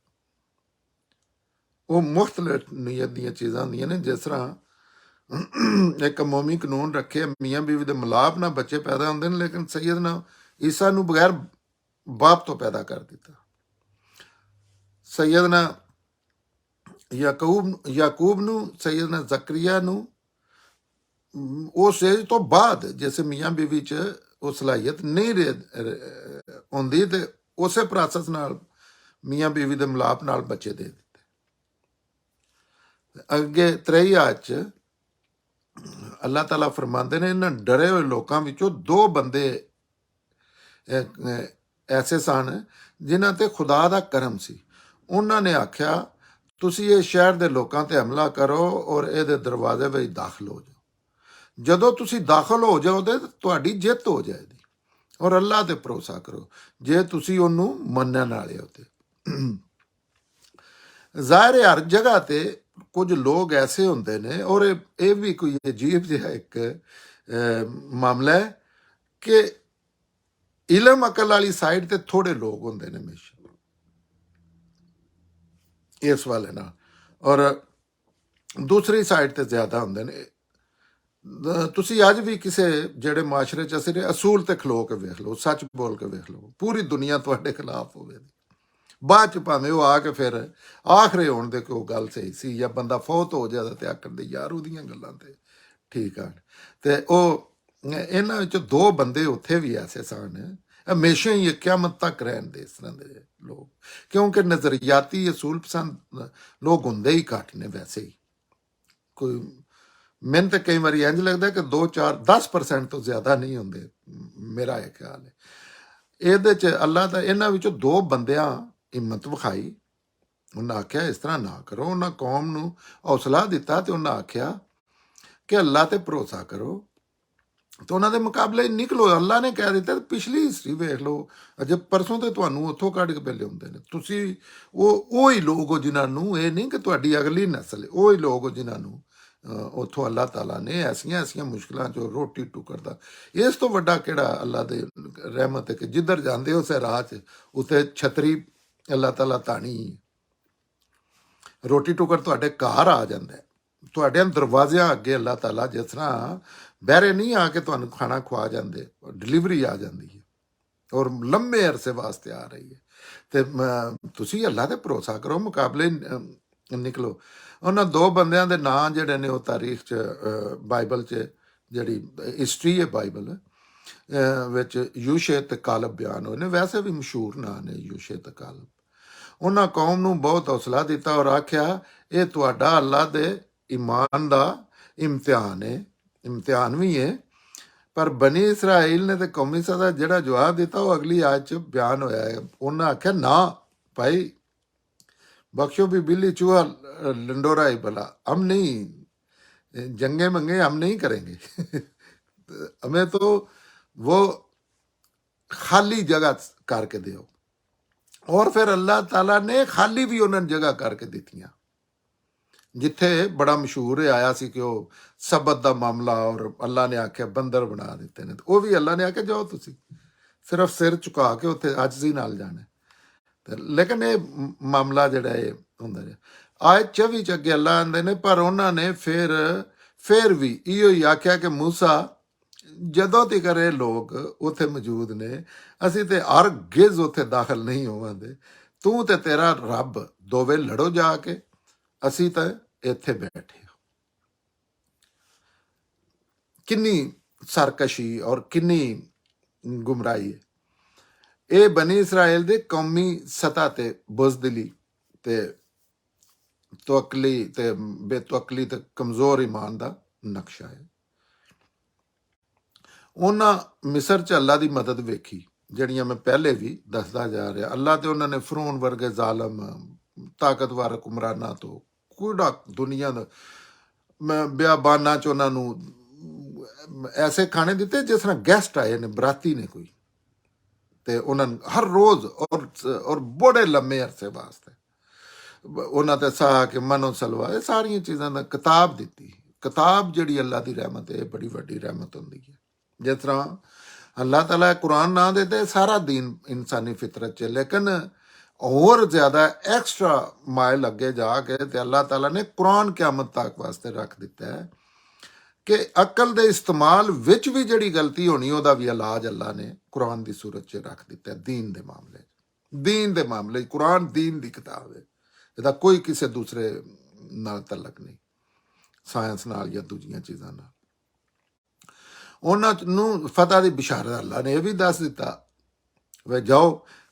ਉਹ ਮੁਖਤਲਿਫ ਨੀਅਤ ਦੀਆਂ ਚੀਜ਼ਾਂ ਹੁੰਦੀਆਂ ਨੇ। ਜਿਸ ਤਰ੍ਹਾਂ ਇੱਕ ਕੌਮੀ ਕਾਨੂੰਨ ਰੱਖੇ, ਮੀਆਂ ਬੀਵੀ ਦੇ ਮਿਲਾਪ ਨਾਲ ਬੱਚੇ ਪੈਦਾ ਹੁੰਦੇ ਨੇ, ਲੇਕਿਨ ਸੈਯਦਨਾ ਈਸਾ ਨੂੰ ਬਗੈਰ ਬਾਪ ਤੋਂ ਪੈਦਾ ਕਰ ਦਿੱਤਾ। ਸੈਯਦਨਾ ਯਾਕੂਬ ਨੂੰ, ਸੈਯਦਨਾ ਜ਼ਕਰੀਆ ਨੂੰ ਉਸ ਏਜ ਤੋਂ ਬਾਅਦ ਜਿਸੇ ਮੀਆਂ ਬੀਵੀ 'ਚ ਉਹ ਸਲਾਹੀਅਤ ਨਹੀਂ ਹੁੰਦੀ, ਤੇ ਉਸੇ ਪ੍ਰੋਸੈਸ ਨਾਲ ਮੀਆਂ ਬੀਵੀ ਦੇ ਮਿਲਾਪ ਨਾਲ ਬੱਚੇ ਦੇ ਦਿੱਤੇ। ਅੱਗੇ 23 ਆਇਤ 'ਚ ਅੱਲਾਹ ਤਾਲਾ ਫਰਮਾਉਂਦੇ ਨੇ, ਇਹਨਾਂ ਡਰੇ ਹੋਏ ਲੋਕਾਂ ਵਿੱਚੋਂ 2 ਬੰਦੇ ਐਸੇ ਸਨ ਜਿਨ੍ਹਾਂ ਤੇ ਖੁਦਾ ਦਾ ਕਰਮ ਸੀ। ਉਹਨਾਂ ਨੇ ਆਖਿਆ, ਤੁਸੀਂ ਇਹ ਸ਼ਹਿਰ ਦੇ ਲੋਕਾਂ ਤੇ ਹਮਲਾ ਕਰੋ ਔਰ ਇਹਦੇ ਦਰਵਾਜ਼ੇ ਵਿੱਚ ਦਾਖਲ ਹੋ ਜਾਓ। ਜਦੋਂ ਤੁਸੀਂ ਦਾਖਲ ਹੋ ਜਾਓਗੇ ਤੁਹਾਡੀ ਜਿੱਤ ਹੋ ਜਾਏਗੀ, ਔਰ ਅੱਲਾਹ ਤੇ ਭਰੋਸਾ ਕਰੋ ਜੇ ਤੁਸੀਂ ਉਹਨੂੰ ਮੰਨਣ ਵਾਲੇ ਹੋ। ਤੇ ਜ਼ਾਹਿਰ ਹੈ ਹਰ ਜਗ੍ਹਾ ਤੇ ਕੁਝ ਲੋਕ ਐਸੇ ਹੁੰਦੇ ਨੇ, ਔਰ ਇਹ ਵੀ ਕੋਈ ਅਜੀਬ ਜਿਹਾ ਇੱਕ ਮਾਮਲਾ ਹੈ ਕਿ ਇਲਮ ਅਕਲ ਵਾਲੀ ਸਾਈਡ ਤੇ ਥੋੜੇ ਲੋਕ ਹੁੰਦੇ ਨੇ ਹਮੇਸ਼ਾ ਇਸ ਵਾਲੇ ਨਾਲ, ਔਰ ਦੂਸਰੀ ਸਾਈਡ ਤੇ ਜ਼ਿਆਦਾ ਹੁੰਦੇ ਨੇ। ਤੁਸੀਂ ਅੱਜ ਵੀ ਕਿਸੇ ਜਿਹੜੇ ਮਾਸ਼ਰੇ 'ਚ ਅਸੀਂ ਅਸੂਲ ਤੇ ਖਲੋ ਕੇ ਵੇਖ ਲਓ, ਸੱਚ ਬੋਲ ਕੇ ਵੇਖ ਲਓ, ਪੂਰੀ ਦੁਨੀਆ ਤੁਹਾਡੇ ਖਿਲਾਫ ਹੋਵੇ, ਬਾਅਦ 'ਚ ਭਾਵੇਂ ਉਹ ਆ ਕੇ ਫਿਰ ਆਖਰੇ ਹੋਣ ਦੇ ਕਿ ਉਹ ਗੱਲ ਸਹੀ ਸੀ, ਜਾਂ ਬੰਦਾ ਫੌਤ ਹੋ ਜਾਂਦਾ ਤੇ ਆਖਣ ਦੇ ਯਾਰ ਉਹਦੀਆਂ ਗੱਲਾਂ ਤੇ ਠੀਕ ਆ। ਤੇ ਉਹ ਇਹਨਾਂ ਵਿੱਚ 2 ਬੰਦੇ ਉੱਥੇ ਵੀ ਐਸੇ ਸਨ, ਹਮੇਸ਼ਾ ਹੀ ਕਿਆਮਤ ਤੱਕ ਰਹਿਣਦੇ ਇਸ ਤਰ੍ਹਾਂ ਦੇ ਲੋਕ, ਕਿਉਂਕਿ ਨਜ਼ਰੀਆਤੀ ਅਸੂਲ ਪਸੰਦ ਲੋਕ ਹੁੰਦੇ ਹੀ ਘੱਟ ਨੇ ਵੈਸੇ ਹੀ। ਕੋਈ ਮੈਨੂੰ ਤਾਂ ਕਈ ਵਾਰੀ ਇੰਝ ਲੱਗਦਾ ਕਿ 2 4 10% ਤੋਂ ਜ਼ਿਆਦਾ ਨਹੀਂ ਹੁੰਦੇ, ਮੇਰਾ ਇਹ ਖਿਆਲ ਹੈ। ਇਹਦੇ 'ਚ ਅੱਲਾਹ ਦਾ ਇਹਨਾਂ ਵਿੱਚੋਂ 2 ਬੰਦਿਆਂ ਹਿੰਮਤ ਵਿਖਾਈ। ਉਹਨਾਂ ਆਖਿਆ ਇਸ ਤਰ੍ਹਾਂ ਨਾ ਕਰੋ। ਉਹਨਾਂ ਕੌਮ ਨੂੰ ਹੌਸਲਾ ਦਿੱਤਾ ਤੇ ਉਹਨਾਂ ਆਖਿਆ ਕਿ ਅੱਲਾਹ ਤੇ ਭਰੋਸਾ ਕਰੋ, ਤੇ ਉਹਨਾਂ ਦੇ ਮੁਕਾਬਲੇ ਨਿਕਲੋ। ਅੱਲਾਹ ਨੇ ਕਹਿ ਦਿੱਤਾ, ਪਿਛਲੀ ਹਿਸਟਰੀ ਵੇਖ ਲਓ, ਅਜੇ ਪਰਸੋਂ ਤੇ ਤੁਹਾਨੂੰ ਉੱਥੋਂ ਕੱਢ ਕੇ ਪਹਿਲੇ ਹੁੰਦੇ ਨੇ। ਤੁਸੀਂ ਉਹ ਹੀ ਲੋਕ ਹੋ ਜਿਨ੍ਹਾਂ ਨੂੰ, ਇਹ ਨਹੀਂ ਕਿ ਤੁਹਾਡੀ ਅਗਲੀ ਨਸਲ, ਉਹ ਹੀ ਲੋਕ ਹੋ ਜਿਨ੍ਹਾਂ ਨੂੰ ਉੱਥੋਂ ਅੱਲਾਹ ਤਾਲਾ ਨੇ ਐਸੀਆਂ ਮੁਸ਼ਕਿਲਾਂ 'ਚੋਂ ਰੋਟੀ ਟੁੱਕਰ ਦਾ, ਇਸ ਤੋਂ ਵੱਡਾ ਕਿਹੜਾ ਅੱਲਾਹ ਦੇ ਰਹਿਮਤ ਹੈ ਕਿ ਜਿੱਧਰ ਜਾਂਦੇ ਹੋ ਸੇ ਰਾਹ 'ਚ ਉੱਥੇ ਛਤਰੀ ਅੱਲਾਹ ਤਾਲਾ ਤਾਣੀ, ਰੋਟੀ ਟੁੱਕਰ ਤੁਹਾਡੇ ਘਰ ਆ ਜਾਂਦਾ, ਤੁਹਾਡੇ ਦਰਵਾਜ਼ਿਆਂ ਅੱਗੇ ਅੱਲਾਹ ਤਾਲਾ ਜਿਸ ਤਰ੍ਹਾਂ ਬਹਿਰੇ ਨਹੀਂ ਆ ਕੇ ਤੁਹਾਨੂੰ ਖਾਣਾ ਖਵਾ ਜਾਂਦੇ, ਡਿਲੀਵਰੀ ਆ ਜਾਂਦੀ ਹੈ ਔਰ ਲੰਮੇ ਅਰਸੇ ਵਾਸਤੇ ਆ ਰਹੀ ਹੈ। ਤੇ ਤੁਸੀਂ ਅੱਲਾਹ ਤੇ ਭਰੋਸਾ ਕਰੋ, ਮੁਕਾਬਲੇ ਨਿਕਲੋ। ਉਹਨਾਂ 2 ਬੰਦਿਆਂ ਦੇ ਨਾਂ ਜਿਹੜੇ ਨੇ ਉਹ ਤਾਰੀਖ 'ਚ ਬਾਈਬਲ 'ਚ ਜਿਹੜੀ ਹਿਸਟਰੀ ਹੈ ਬਾਈਬਲ ਵਿੱਚ ਯੂਸ਼ੇ ਤੇ ਕਾਲਬ ਬਿਆਨ ਹੋਏ ਨੇ। ਵੈਸੇ ਵੀ ਮਸ਼ਹੂਰ ਨਾਂ ਨੇ ਯੂਸ਼ੇ ਤੇ ਕਾਲਬ। ਉਹਨਾਂ ਕੌਮ ਨੂੰ ਬਹੁਤ ਹੌਸਲਾ ਦਿੱਤਾ ਔਰ ਆਖਿਆ, ਇਹ ਤੁਹਾਡਾ ਅੱਲਾਹ ਦੇ ਈਮਾਨ ਦਾ ਇਮਤਿਹਾਨ ਹੈ, ਇਮਤਿਹਾਨ ਵੀ ਹੈ। ਪਰ ਬਨੀ ਇਸਰਾਈਲ ਨੇ ਤੇ ਕੌਮੀ ਸਦਾ ਜਿਹੜਾ ਜਵਾਬ ਦਿੱਤਾ ਉਹ ਅਗਲੀ ਆਇਤ 'ਚ ਬਿਆਨ ਹੋਇਆ ਹੈ। ਉਹਨਾਂ ਆਖਿਆ, ਨਾ ਭਾਈ बख्शो भी बिल्ली चूहा लंडोरा ही भला, हम नहीं जंगे मंगे हम नहीं करेंगे हमें तो वो खाली जगह करके दो। और फिर अल्लाह ताला ने खाली भी उन्होंने जगह करके दित्तियां, जिथे बड़ा मशहूर आया सी कि वो सबत का मामला, और अल्लाह ने आख्या बंदर बना दिते ने, वो भी अल्लाह ने आख्या जाओ तुसी सिर्फ सिर झुका के उत्थे आजजी नाल जाना। लेकिन ये मामला जोड़ा होंदा है। आयत 24 अगे अल्लाह आंदे ने, पर उन्होंने फिर भी इहो ही आख्या कि मूसा जदों तक ये लोग उत्थे मौजूद ने असी ते हर गिज उत्थे दाखिल नहीं होवांगे, तू ते तेरा रब दोवे लड़ो जाके, असी तो इत्थे बैठे। किन्नी सरकशी और किन्नी गुमराही है। ਇਹ ਬਨੀ ਇਸਰਾਇਲ ਦੇ ਕੌਮੀ ਸਤਹ ਤੇ ਬੁਜ਼ਦਿਲੀ ਤੇ ਤਵੱਕਲੀ ਤੇ ਬੇਤਵੱਕਲੀ ਤੇ ਕਮਜ਼ੋਰ ਈਮਾਨ ਦਾ ਨਕਸ਼ਾ ਹੈ। ਉਹਨਾਂ ਮਿਸਰ 'ਚ ਅੱਲਾ ਦੀ ਮਦਦ ਵੇਖੀ, ਜਿਹੜੀਆਂ ਮੈਂ ਪਹਿਲੇ ਵੀ ਦੱਸਦਾ ਜਾ ਰਿਹਾ। ਅੱਲਾ ਤੇ ਉਹਨਾਂ ਨੇ ਫਰੂਨ ਵਰਗੇ ਜ਼ਾਲਮ ਤਾਕਤਵਰ ਹੁਕਮਰਾਨਾਂ ਤੋਂ ਕੁੜਾ ਦੁਨੀਆ ਦਾ ਬਿਆਬਾਨਾਂ 'ਚ ਉਹਨਾਂ ਨੂੰ ਐਸੇ ਖਾਣੇ ਦਿੱਤੇ ਜਿਸ ਤਰ੍ਹਾਂ ਗੈਸਟ ਆਏ ਨੇ, ਬਰਾਤੀ ਨੇ ਕੋਈ, ਤੇ ਉਹਨਾਂ ਨੂੰ ਹਰ ਰੋਜ਼ ਔਰ ਬੜੇ ਲੰਮੇ ਅਰਸੇ ਵਾਸਤੇ ਉਹਨਾਂ ਤੇ ਸਾਹ ਕੇ ਮਨੋ ਸਲਵਾ, ਇਹ ਸਾਰੀਆਂ ਚੀਜ਼ਾਂ ਦਾ ਕਿਤਾਬ ਦਿੱਤੀ। ਕਿਤਾਬ ਜਿਹੜੀ ਅੱਲਾ ਦੀ ਰਹਿਮਤ ਹੈ, ਬੜੀ ਵੱਡੀ ਰਹਿਮਤ ਹੁੰਦੀ ਹੈ। ਜਿਸ ਤਰ੍ਹਾਂ ਅੱਲਾਹ ਤਾਲਾ ਕੁਰਾਨ ਨਾ ਦੇਤੇ ਸਾਰਾ ਦੀਨ ਇਨਸਾਨੀ ਫਿਤਰਤ 'ਚ, ਲੇਕਿਨ ਹੋਰ ਜ਼ਿਆਦਾ ਐਕਸਟਰਾ ਮਾਇਲ ਅੱਗੇ ਜਾ ਕੇ ਤੇ ਅੱਲਾਹ ਤਾਲਾ ਨੇ ਕੁਰਾਨ ਕਿਆਮਤ ਤੱਕ ਵਾਸਤੇ ਰੱਖ ਦਿੱਤਾ ਹੈ कि अकल के इस्तेमाल विच भी जिहड़ी गलती होनी उहदा भी इलाज अल्लाह ने कुरान की सूरत च रख दिता है। दीन के मामले दीन के मामले कुरान दीन की किताब है, ਇਹਦਾ कोई किसी दूसरे नाल तलक नहीं, साइंस नाल या दूजियां चीज़ां नाल। उन्हां नूं फतह की बिशारत अल्लाह ने यह भी दस दिता, वे जाओ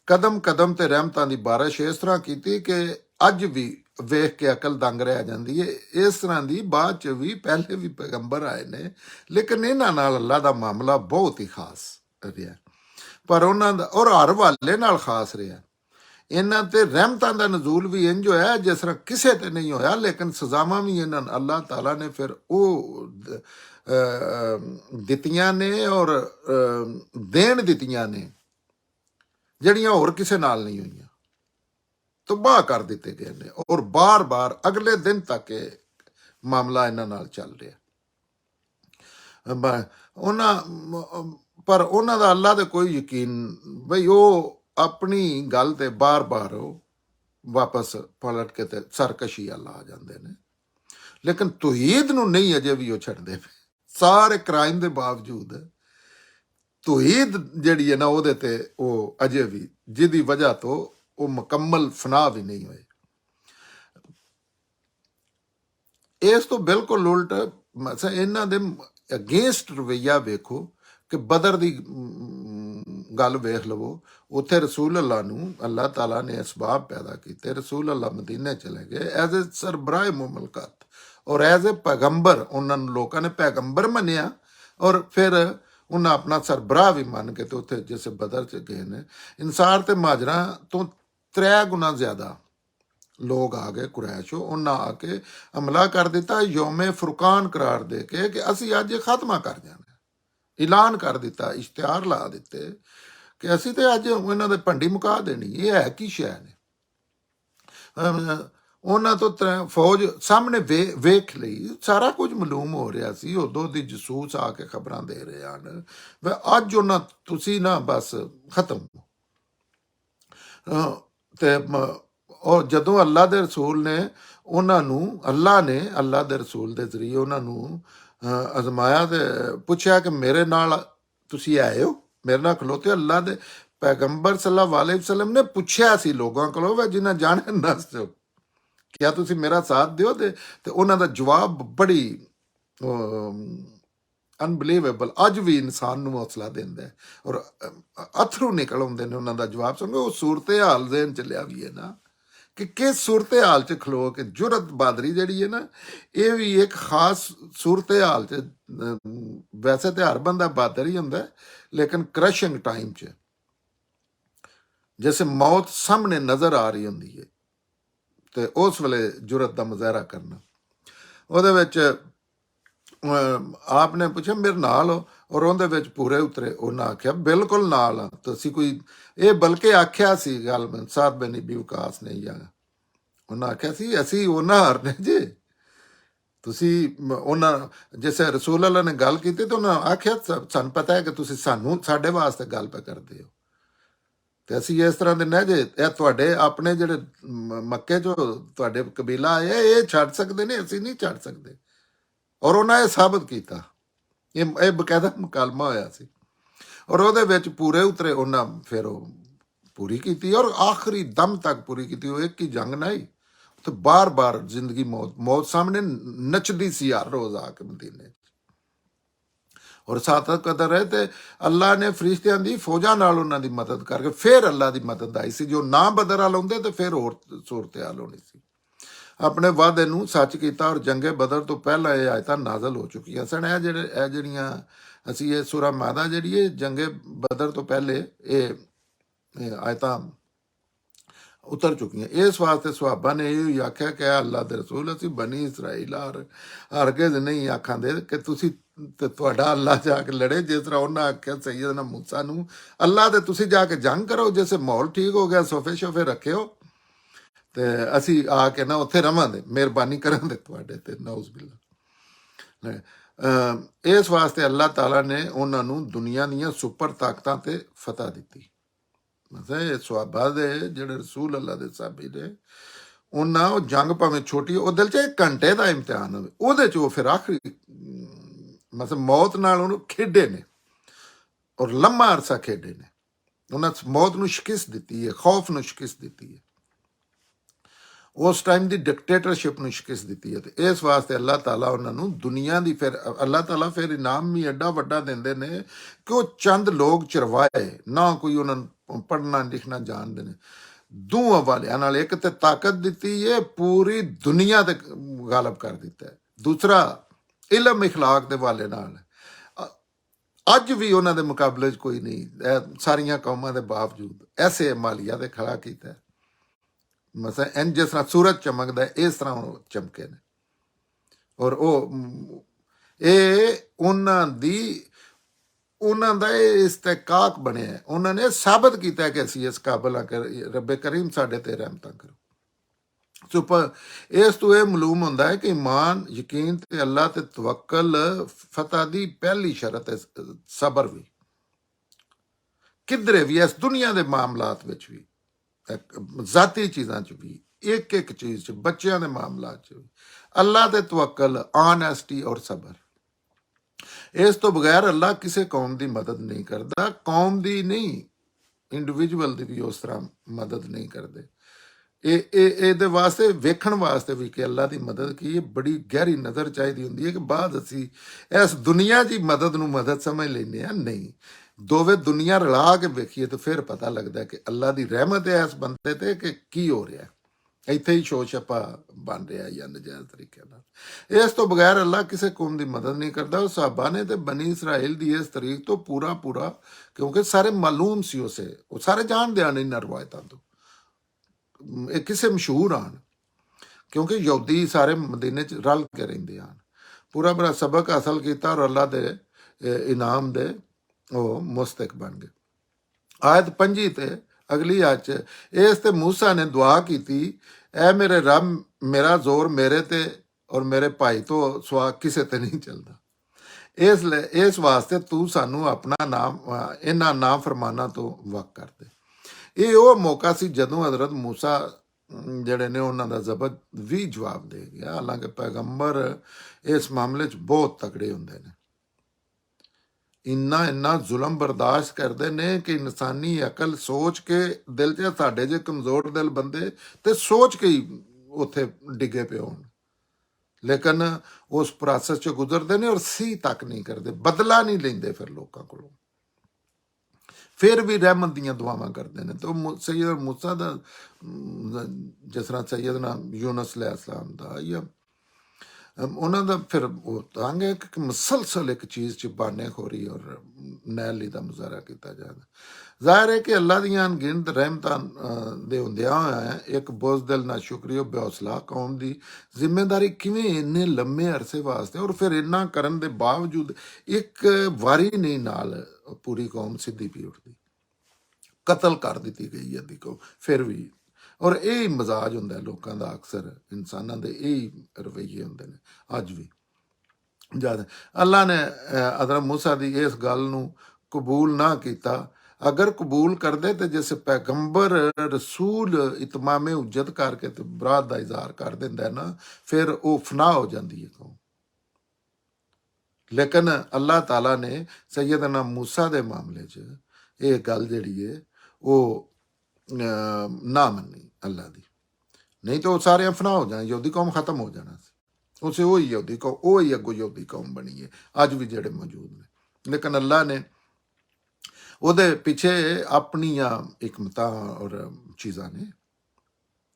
कदम कदम ते रहमतां की बारिश इस तरह की कि अज भी वेख के अकल दंग रह जाती है। इस तरह की बाद च भी पहले भी पैगंबर आए ने, लेकिन इन्हां नाल अल्लाह का मामला बहुत ही खास रहा, पर उन्हां दा और हर वाले नाल खास रहा। इन्हां ते रहमतां दा नजूल भी इंज होया जिस तरह किसे ते नहीं होया, लेकिन सजावां भी इन्हां अल्लाह ताला ने फिर वो दित्तियां ने और देन दित्तियां ने जड़ियां होर किसे नाल नहीं हुई, तबाह कर दिते गए ने। और बार बार अगले दिन तक ये मामला इन्हां नाल चल रहा। पर उन्हां दा अल्लाह ते कोई यकीन बई वो अपनी गल ते बार बार वापस पलट के ते सरकशी अल्लाह आ जाते हैं, लेकिन तौहीद नूं नहीं अजे भी वो छड्डदे पे। सारे क्राइम के बावजूद तौहीद जिहड़ी है ना उहदे ते वो अजे भी जिहदी वजह तो वो मुकम्मल फना भी नहीं होए। इस तो बिल्कुल उल्ट इन्हां दे अगेंस्ट रवैया वेखो कि बदर की गल वेख लवो, उत्थे रसूल अल्लाह नूं अल्लाह ताला ने असबाब पैदा किए, रसूल अल्लाह मदीने चले गए एज ए सरबराह मुमलकत और एज ए पैगंबर। उन्होंने लोगों ने पैगंबर मनिया और फिर उन्हें अपना सरबराह भी मन के तो उत्थे जिस बदर च गए ने, इंसार ते महाजरा तो 3 गुना ज्यादा लोग आ गए कुरैश, उन्हें आके हमला कर दिता यौमे फुरकान करार दे के कि असी अज खात्मा कर जाना, ऐलान कर दिता, इश्तिहार ला दिते कि असी तो अज इन्हां दे भंडी मुका देनी। ये है की शै ने? उन्हां तो फौज सामने वेख लई, सारा कुछ मालूम हो रहा सी, उदों दी जसूस आके खबरां दे रहे हैं वे अज उन्हां तुसी ना बस खत्म। ते और जदों अल्लाह दे रसूल ने उन्होंने अल्लाह दे रसूल दे जरिए उन्होंने आजमाया ते पुछया कि मेरे नाल तुसी आए हो, मेरे नाल खलोते? अल्लाह दे पैगंबर सल्लल्लाहु अलैहि वसल्लम ने पुछया सी लोगों को वे जिन्हें जाने दस दो, क्या तुसी मेरा साथ दियो? ते उन्हां दा जवाब बड़ी अनबिलीवेबल अज भी इंसान नूं हौसला देंदा है और अथरू निकल आउंदे ने उन्हां दा जवाब सुन के। वो सूरत हाल देन चलिया भी है ना कि किस सूरत हाल च खलो के जुरत बहादरी जिहड़ी है ना, ये भी एक खास सूरत हाल च। वैसे तो हर बंदा बहादर ही हुंदा है, लेकिन क्रशिंग टाइम च जैसे मौत सामने नजर आ रही होंदी है तो उस वेले जुरत का मुजाहरा करना। ਉਹਦੇ ਵਿੱਚ आपने पूछा मेरे नाल हो और ਉਹਦੇ ਵਿੱਚ पूरे उतरे, ਉਹਨਾਂ आख्या बिल्कुल नाल आ ਤੁਸੀਂ कोई ਇਹ बल्कि आख्या सी गल साद बिन इबी वकास ने या ਉਹਨਾਂ आख्या सी ਅਸੀਂ ਉਹਨਾਂ ਹਾਰਨੇ ਜੇ ਤੁਸੀਂ ਉਹਨਾਂ ਜਿਸੇ ਰਸੂਲ ਅੱਲਾ ਨੇ ਗੱਲ ਕੀਤੀ ਤੇ ਉਹਨਾਂ ਆਖਿਆ ਸਾਨੂੰ ਪਤਾ ਹੈ ਕਿ ਤੁਸੀਂ ਸਾਨੂੰ ਸਾਡੇ ਵਾਸਤੇ ਗੱਲ ਪੇ ਕਰਦੇ ਹੋ ਤੇ ਅਸੀਂ ਇਸ ਤਰ੍ਹਾਂ ਦੇ ਨਾ ਜੇ ਇਹ ਤੁਹਾਡੇ ਆਪਣੇ ਜਿਹੜੇ ਮੱਕੇ ਚੋਂ ਤੁਹਾਡੇ ਕਬੀਲਾ ਆਇਆ ਇਹ ਛੱਡ ਸਕਦੇ ਨੇ, ਅਸੀਂ ਨਹੀਂ ਛੱਡ ਸਕਦੇ। ਔਰ ਉਹਨਾਂ ਇਹ ਸਾਬਤ ਕੀਤਾ, ਇਹ ਬਕਾਇਦਾ ਮੁਕਾਲਮਾ ਹੋਇਆ ਸੀ ਔਰ ਉਹਦੇ ਵਿੱਚ ਪੂਰੇ ਉਤਰੇ। ਉਹਨਾਂ ਫਿਰ ਉਹ ਪੂਰੀ ਕੀਤੀ ਔਰ ਆਖਰੀ ਦਮ ਤੱਕ ਪੂਰੀ ਕੀਤੀ। ਉਹ ਇੱਕ ਹੀ ਜੰਗ ਨਾ ਹੀ तो बार बार जिंदगी मौत सामने नचदी सी हर रोज आके मदीने और साथ कदर है ते अल्लाह ने फरिश्तियां दी फौजां नाल उन्हां दी मदद करके फिर अल्लाह दी मदद आई सी। जो ना बदर वाल होंदे ते फिर होर सूरत हाल होनी सी। अपने वादे नूं सच कीता और जंगे बदर तो पहला ये आयतां नाज़िल हो चुकियां सन। ਜਿਹੜੀਆਂ ਅਸੀਂ ਇਹ सूरा मादा ਜਿਹੜੀ है जंगे बदर तो पहले ये आयतां उतर चुकी। इस वास्ते सुहाबा ने यह आख्या कि अल्लाह के रसूल असी बनी इसराइल हरगिज़ नहीं आखांदे कि तुसी ते तुहाडा अल्लाह जाके लड़े जिस तरह उन्हें आख्या सैयदना मूसा नूं अल्लाह ते तुसी जाके जंग करो, जैसे माहौल ठीक हो गया सोफे शोफे रखे हो ते असी आके ना उत्थे रवांगे, मेहरबानी करांगे तुहाडे ते नौज़ बिल्ला। इस वास्ते अल्लाह ताला ने उन्होंने दुनिया दीयां सुपर ताकतां ते फतह दी। मतलब सुहाबा दे ਜਿਹੜੇ रसूल अल्लाह ਦੇ साहबी ने ਉਹਨਾਂ ਉਹ जंग भावें छोटी ਉਹ दिल 'ਚ 1 घंटे का इम्तिहान होवे ਉਹਦੇ 'ਚ ਉਹ ਫਿਰ आखिरी ਮਤਲਬ ਮੌਤ ਨਾਲ ਉਹਨੂੰ ਖੇਡੇ ਨੇ ਔਰ ਲੰਮਾ ਅਰਸਾ ਖੇਡੇ ਨੇ। ਉਹਨਾਂ ਮੌਤ ਨੂੰ ਸ਼ਿਕਸਤ ਦਿੱਤੀ ਹੈ, ਖੌਫ ਨੂੰ ਸ਼ਿਕਸਤ ਦਿੱਤੀ ਹੈ, ਉਸ ਟਾਈਮ ਦੀ ਡਿਕਟੇਟਰਸ਼ਿਪ ਨੂੰ ਸ਼ਿਕਸਤ ਦਿੱਤੀ ਹੈ। ਤੇ ਇਸ ਵਾਸਤੇ ਅੱਲਾਹ ਤਾਲਾ ਉਹਨਾਂ ਨੂੰ ਦੁਨੀਆ ਦੀ ਫਿਰ ਅੱਲਾਹ ਤਾਲਾ ਫਿਰ ਇਨਾਮ ਵੀ ਐਡਾ ਵੱਡਾ ਦਿੰਦੇ ਨੇ ਕਿ ਉਹ ਚੰਦ ਲੋਕ ਚਰਵਾਏ ਨਾ ਕੋਈ ਉਹਨਾਂ ਨੂੰ ਪੜ੍ਹਨਾ ਲਿਖਣਾ ਜਾਣਦੇ ਨੇ। ਦੋ ਹਵਾਲਿਆਂ ਨਾਲ, ਇੱਕ ਤੇ ਤਾਕਤ ਦਿੱਤੀ ਹੈ, ਪੂਰੀ ਦੁਨੀਆ ਤੇ ਗਾਲਬ ਕਰ ਦਿੱਤਾ ਹੈ। ਦੂਸਰਾ ਇਲਮ ਇਖਲਾਕ ਦੇ ਹਵਾਲੇ ਨਾਲ ਅੱਜ ਵੀ ਉਹਨਾਂ ਦੇ ਮੁਕਾਬਲੇ 'ਚ ਕੋਈ ਨਹੀਂ, ਸਾਰੀਆਂ ਕੌਮਾਂ ਦੇ ਬਾਵਜੂਦ ਐਸੇ ਮਾਲੀਆ ਦੇ ਖੜਾ ਕੀਤਾ। ਮਸਾ ਇੰਝ ਜਿਸ ਤਰ੍ਹਾਂ ਸੂਰਜ ਚਮਕਦਾ ਇਸ ਤਰ੍ਹਾਂ ਉਹ ਚਮਕੇ ਨੇ। ਔਰ ਇਹ ਉਹਨਾਂ ਦਾ ਇਹ ਇਸਤਕਾਕ ਬਣਿਆ। ਉਹਨਾਂ ਨੇ ਸਾਬਤ ਕੀਤਾ ਕਿ ਅਸੀਂ ਇਸ ਕਾਬਲ ਆ ਕਿ ਰੱਬੇ ਕਰੀਮ ਸਾਡੇ ਤੇ ਰਹਿਮਤਾਂ ਕਰੋ। ਸੋ ਇਸ ਤੋਂ ਇਹ ਮਾਲੂਮ ਹੁੰਦਾ ਹੈ ਕਿ ਈਮਾਨ, ਯਕੀਨ ਤੇ ਅੱਲਾਹ ਤੇ ਤਵੱਕਲ ਫਤਹ ਦੀ ਪਹਿਲੀ ਸ਼ਰਤ ਹੈ। ਸਬਰ ਵੀ ਕਿਧਰੇ ਵੀ ਇਸ ਦੁਨੀਆ ਦੇ ਮਾਮਲਾਤ ਵਿੱਚ ਵੀ, ਜ਼ਾਤੀ ਚੀਜ਼ਾਂ 'ਚ ਵੀ, ਇੱਕ ਇੱਕ ਚੀਜ਼ 'ਚ, ਬੱਚਿਆਂ ਦੇ ਮਾਮਲਾਤ 'ਚ ਵੀ ਅੱਲਾਹ ਤੇ ਤਵੱਕਲ, ਆਨੈਸਟੀ ਔਰ ਸਬਰ। ਇਸ ਤੋਂ ਬਗੈਰ ਅੱਲਾਹ ਕਿਸੇ ਕੌਮ ਦੀ ਮਦਦ ਨਹੀਂ ਕਰਦਾ। ਕੌਮ ਦੀ ਨਹੀਂ, ਇੰਡੀਵਿਜੂਅਲ ਦੀ ਵੀ ਉਸ ਤਰ੍ਹਾਂ ਮਦਦ ਨਹੀਂ ਕਰਦੇ। ਇਹਦੇ ਵਾਸਤੇ ਵੇਖਣ ਵਾਸਤੇ ਵੀ ਕਿ ਅੱਲਾਹ ਦੀ ਮਦਦ ਕੀ ਹੈ, ਬੜੀ ਗਹਿਰੀ ਨਜ਼ਰ ਚਾਹੀਦੀ ਹੁੰਦੀ ਹੈ ਕਿ ਬਾਅਦ ਅਸੀਂ ਇਸ ਦੁਨੀਆ ਦੀ ਮਦਦ ਨੂੰ ਮਦਦ ਸਮਝ ਲੈਂਦੇ ਹਾਂ। ਨਹੀਂ, ਦੋਵੇਂ ਦੁਨੀਆ ਰਲਾ ਕੇ ਵੇਖੀਏ ਤਾਂ ਫਿਰ ਪਤਾ ਲੱਗਦਾ ਕਿ ਅੱਲਾਹ ਦੀ ਰਹਿਮਤ ਹੈ ਇਸ ਬੰਦੇ ਤੇ ਕਿ ਕੀ ਹੋ ਰਿਹਾ। ਇੱਥੇ ਹੀ ਸ਼ੋਰ ਛਪਾ ਬਣ ਰਿਹਾ ਜਾਂ ਨਜਾਇਜ਼ ਤਰੀਕੇ ਨਾਲ। ਇਸ ਤੋਂ ਬਗੈਰ ਅੱਲਾਹ ਕਿਸੇ ਕੌਮ ਦੀ ਮਦਦ ਨਹੀਂ ਕਰਦਾ। ਉਹ ਸਾਹਬਾ ਨੇ ਤੇ ਬਨੀ ਇਸਰਾਇਲ ਦੀ ਇਸ ਤਰੀਕ ਤੋਂ ਪੂਰਾ ਕਿਉਂਕਿ ਸਾਰੇ ਮਾਲੂਮ ਸੀ ਉਸੇ, ਉਹ ਸਾਰੇ ਜਾਣਦੇ ਹਨ ਇਹਨਾਂ ਰਵਾਇਤਾਂ ਤੋਂ। ਇਹ ਕਿਸੇ ਮਸ਼ਹੂਰ ਹਨ ਕਿਉਂਕਿ ਯਹੂਦੀ ਸਾਰੇ ਮਦੀਨੇ 'ਚ ਰਲ ਕੇ ਰਹਿੰਦੇ ਹਨ। ਪੂਰਾ ਬੜਾ ਸਬਕ ਹਾਸਲ ਕੀਤਾ ਔਰ ਅੱਲਾਹ ਦੇ ਇਨਾਮ ਦੇ ਉਹ ਮੁਸਤਕ ਬਣ ਗਏ। ਆਇਤ 5 ਤੇ ਅਗਲੀ ਆਇਤ 'ਚ ਇਸ ਤੇ ਮੂਸਾ ਨੇ ਦੁਆ ਕੀਤੀ, ਐ ਮੇਰੇ ਰੱਬ, ਮੇਰਾ ਜ਼ੋਰ ਮੇਰੇ ਤੇ ਔਰ ਮੇਰੇ ਭਾਈ ਤੋਂ ਸਿਵਾ ਕਿਸੇ ਤੇ ਨਹੀਂ ਚੱਲਦਾ। ਇਸ ਵਾਸਤੇ ਤੂੰ ਸਾਨੂੰ ਆਪਣਾ ਨਾਮ ਇਹਨਾਂ ਨਾ ਫਰਮਾਨਾਂ ਤੋਂ ਵੱਖ ਕਰ ਦੇ। ਇਹ ਉਹ ਮੌਕਾ ਸੀ ਜਦੋਂ ਹਜ਼ਰਤ ਮੂਸਾ ਜਿਹੜੇ ਨੇ ਉਹਨਾਂ ਦਾ ਜ਼ਬਰ ਵੀ ਜਵਾਬ ਦੇ ਗਿਆ। ਹਾਲਾਂਕਿ ਪੈਗੰਬਰ ਇਸ ਮਾਮਲੇ 'ਚ ਬਹੁਤ ਤਕੜੇ ਹੁੰਦੇ ਨੇ, ਇੰਨਾ ਜ਼ੁਲਮ ਬਰਦਾਸ਼ਤ ਕਰਦੇ ਨੇ ਕਿ ਇਨਸਾਨੀ ਅਕਲ ਸੋਚ ਕੇ ਦਿਲ 'ਚ, ਸਾਡੇ ਜੇ ਕਮਜ਼ੋਰ ਦਿਲ ਬੰਦੇ ਤੇ ਸੋਚ ਕੇ ਹੀ ਉੱਥੇ ਡਿੱਗੇ ਪਏ ਹੋਣ, ਲੇਕਿਨ ਉਸ ਪ੍ਰੋਸੈਸ 'ਚ ਗੁਜ਼ਰਦੇ ਨੇ ਔਰ ਸੀ ਤੱਕ ਨਹੀਂ ਕਰਦੇ, ਬਦਲਾ ਨਹੀਂ ਲੈਂਦੇ ਫਿਰ ਲੋਕਾਂ ਕੋਲੋਂ, ਫਿਰ ਵੀ ਰਹਿਮਤ ਦੀਆਂ ਦੁਆਵਾਂ ਕਰਦੇ ਨੇ। ਤਾਂ ਸੈਯਦ ਮੂਸਾ ਦਾ ਜਿਸ ਤਰ੍ਹਾਂ ਸੈਯਦਨਾ ਯੂਨਸ अलैहिस्सलाम ਦਾ ਜਾਂ ਉਹਨਾਂ ਦਾ ਫਿਰ ਉਹ ਤੰਗ ਹੈ ਕਿ ਮੁਸਲਸਲ ਇੱਕ ਚੀਜ਼ 'ਚ ਬਾਨੇਖੋਰੀ ਔਰ ਨੈਲੀ ਦਾ ਮੁਜ਼ਾਹਰਾ ਕੀਤਾ ਜਾਂਦਾ। ਜ਼ਾਹਿਰ ਹੈ ਕਿ ਅੱਲਾਹ ਦੀਆਂ ਅਣਗਿਣਤ ਰਹਿਮਤਾਂ ਦੇ ਹੁੰਦਿਆਂ ਹੋਇਆ ਇੱਕ ਬੁਜ਼ਦਿਲ ਨਾ ਸ਼ੁਕਰੀਓ ਬੇਹੌਸਲਾ ਕੌਮ ਦੀ ਜ਼ਿੰਮੇਦਾਰੀ ਕਿਵੇਂ ਇੰਨੇ ਲੰਮੇ ਅਰਸੇ ਵਾਸਤੇ ਔਰ ਫਿਰ ਇੰਨਾ ਕਰਨ ਦੇ ਬਾਵਜੂਦ ਇੱਕ ਵਾਰੀ ਨਹੀਂ ਨਾਲ ਪੂਰੀ ਕੌਮ ਸਿੱਧੀ ਪੀ ਉੱਠਦੀ, ਕਤਲ ਕਰ ਦਿੱਤੀ ਗਈ ਅੱਧੀ ਕੌਮ ਫਿਰ ਵੀ। ਔਰ ਇਹ ਮਜ਼ਾਜ ਹੁੰਦਾ ਲੋਕਾਂ ਦਾ, ਅਕਸਰ ਇਨਸਾਨਾਂ ਦੇ ਇਹ ਰਵੱਈਏ ਹੁੰਦੇ ਨੇ ਅੱਜ ਵੀ। ਜਦ ਅੱਲਾਹ ਨੇ ਹਜ਼ਰਤ ਮੂਸਾ ਦੀ ਇਸ ਗੱਲ ਨੂੰ ਕਬੂਲ ਨਾ ਕੀਤਾ, ਅਗਰ ਕਬੂਲ ਕਰਦੇ ਤੇ ਜਿਸ ਪੈਗੰਬਰ ਰਸੂਲ ਇਤਮਾਮੇ ਉਜਤ ਕਰਕੇ ਤੇ ਬਰਾਤ ਦਾ ਇਜ਼ਹਾਰ ਕਰ ਦਿੰਦਾ ਨਾ, ਫਿਰ ਉਹ ਫਨਾ ਹੋ ਜਾਂਦੀ ਹੈ ਕੌਮ। ਲੇਕਿਨ ਅੱਲਾਹ ਤਾਲਾ ਨੇ ਸੈਯਦਨਾ ਮੂਸਾ ਦੇ ਮਾਮਲੇ 'ਚ ਇਹ ਗੱਲ ਜਿਹੜੀ ਹੈ ਉਹ ਨਾ ਮੰਨੀ ਅੱਲਾਹ ਦੀ, ਨਹੀਂ ਤਾਂ ਉਹ ਸਾਰੇ ਫਨਾ ਹੋ ਜਾਣਾ, ਯਹੂਦੀ ਕੌਮ ਖਤਮ ਹੋ ਜਾਣਾ ਸੀ। ਉਸੇ ਉਹੀ ਯਹੂਦੀ ਕੌਮ, ਉਹੀ ਅੱਗੋਂ ਯਹੂਦੀ ਕੌਮ ਬਣੀ ਹੈ ਅੱਜ ਵੀ ਜਿਹੜੇ ਮੌਜੂਦ ਨੇ। ਲੇਕਿਨ ਅੱਲਾਹ ਨੇ ਉਹਦੇ ਪਿੱਛੇ ਆਪਣੀਆਂ ਹਕਮਤਾਂ ਔਰ ਚੀਜ਼ਾਂ ਨੇ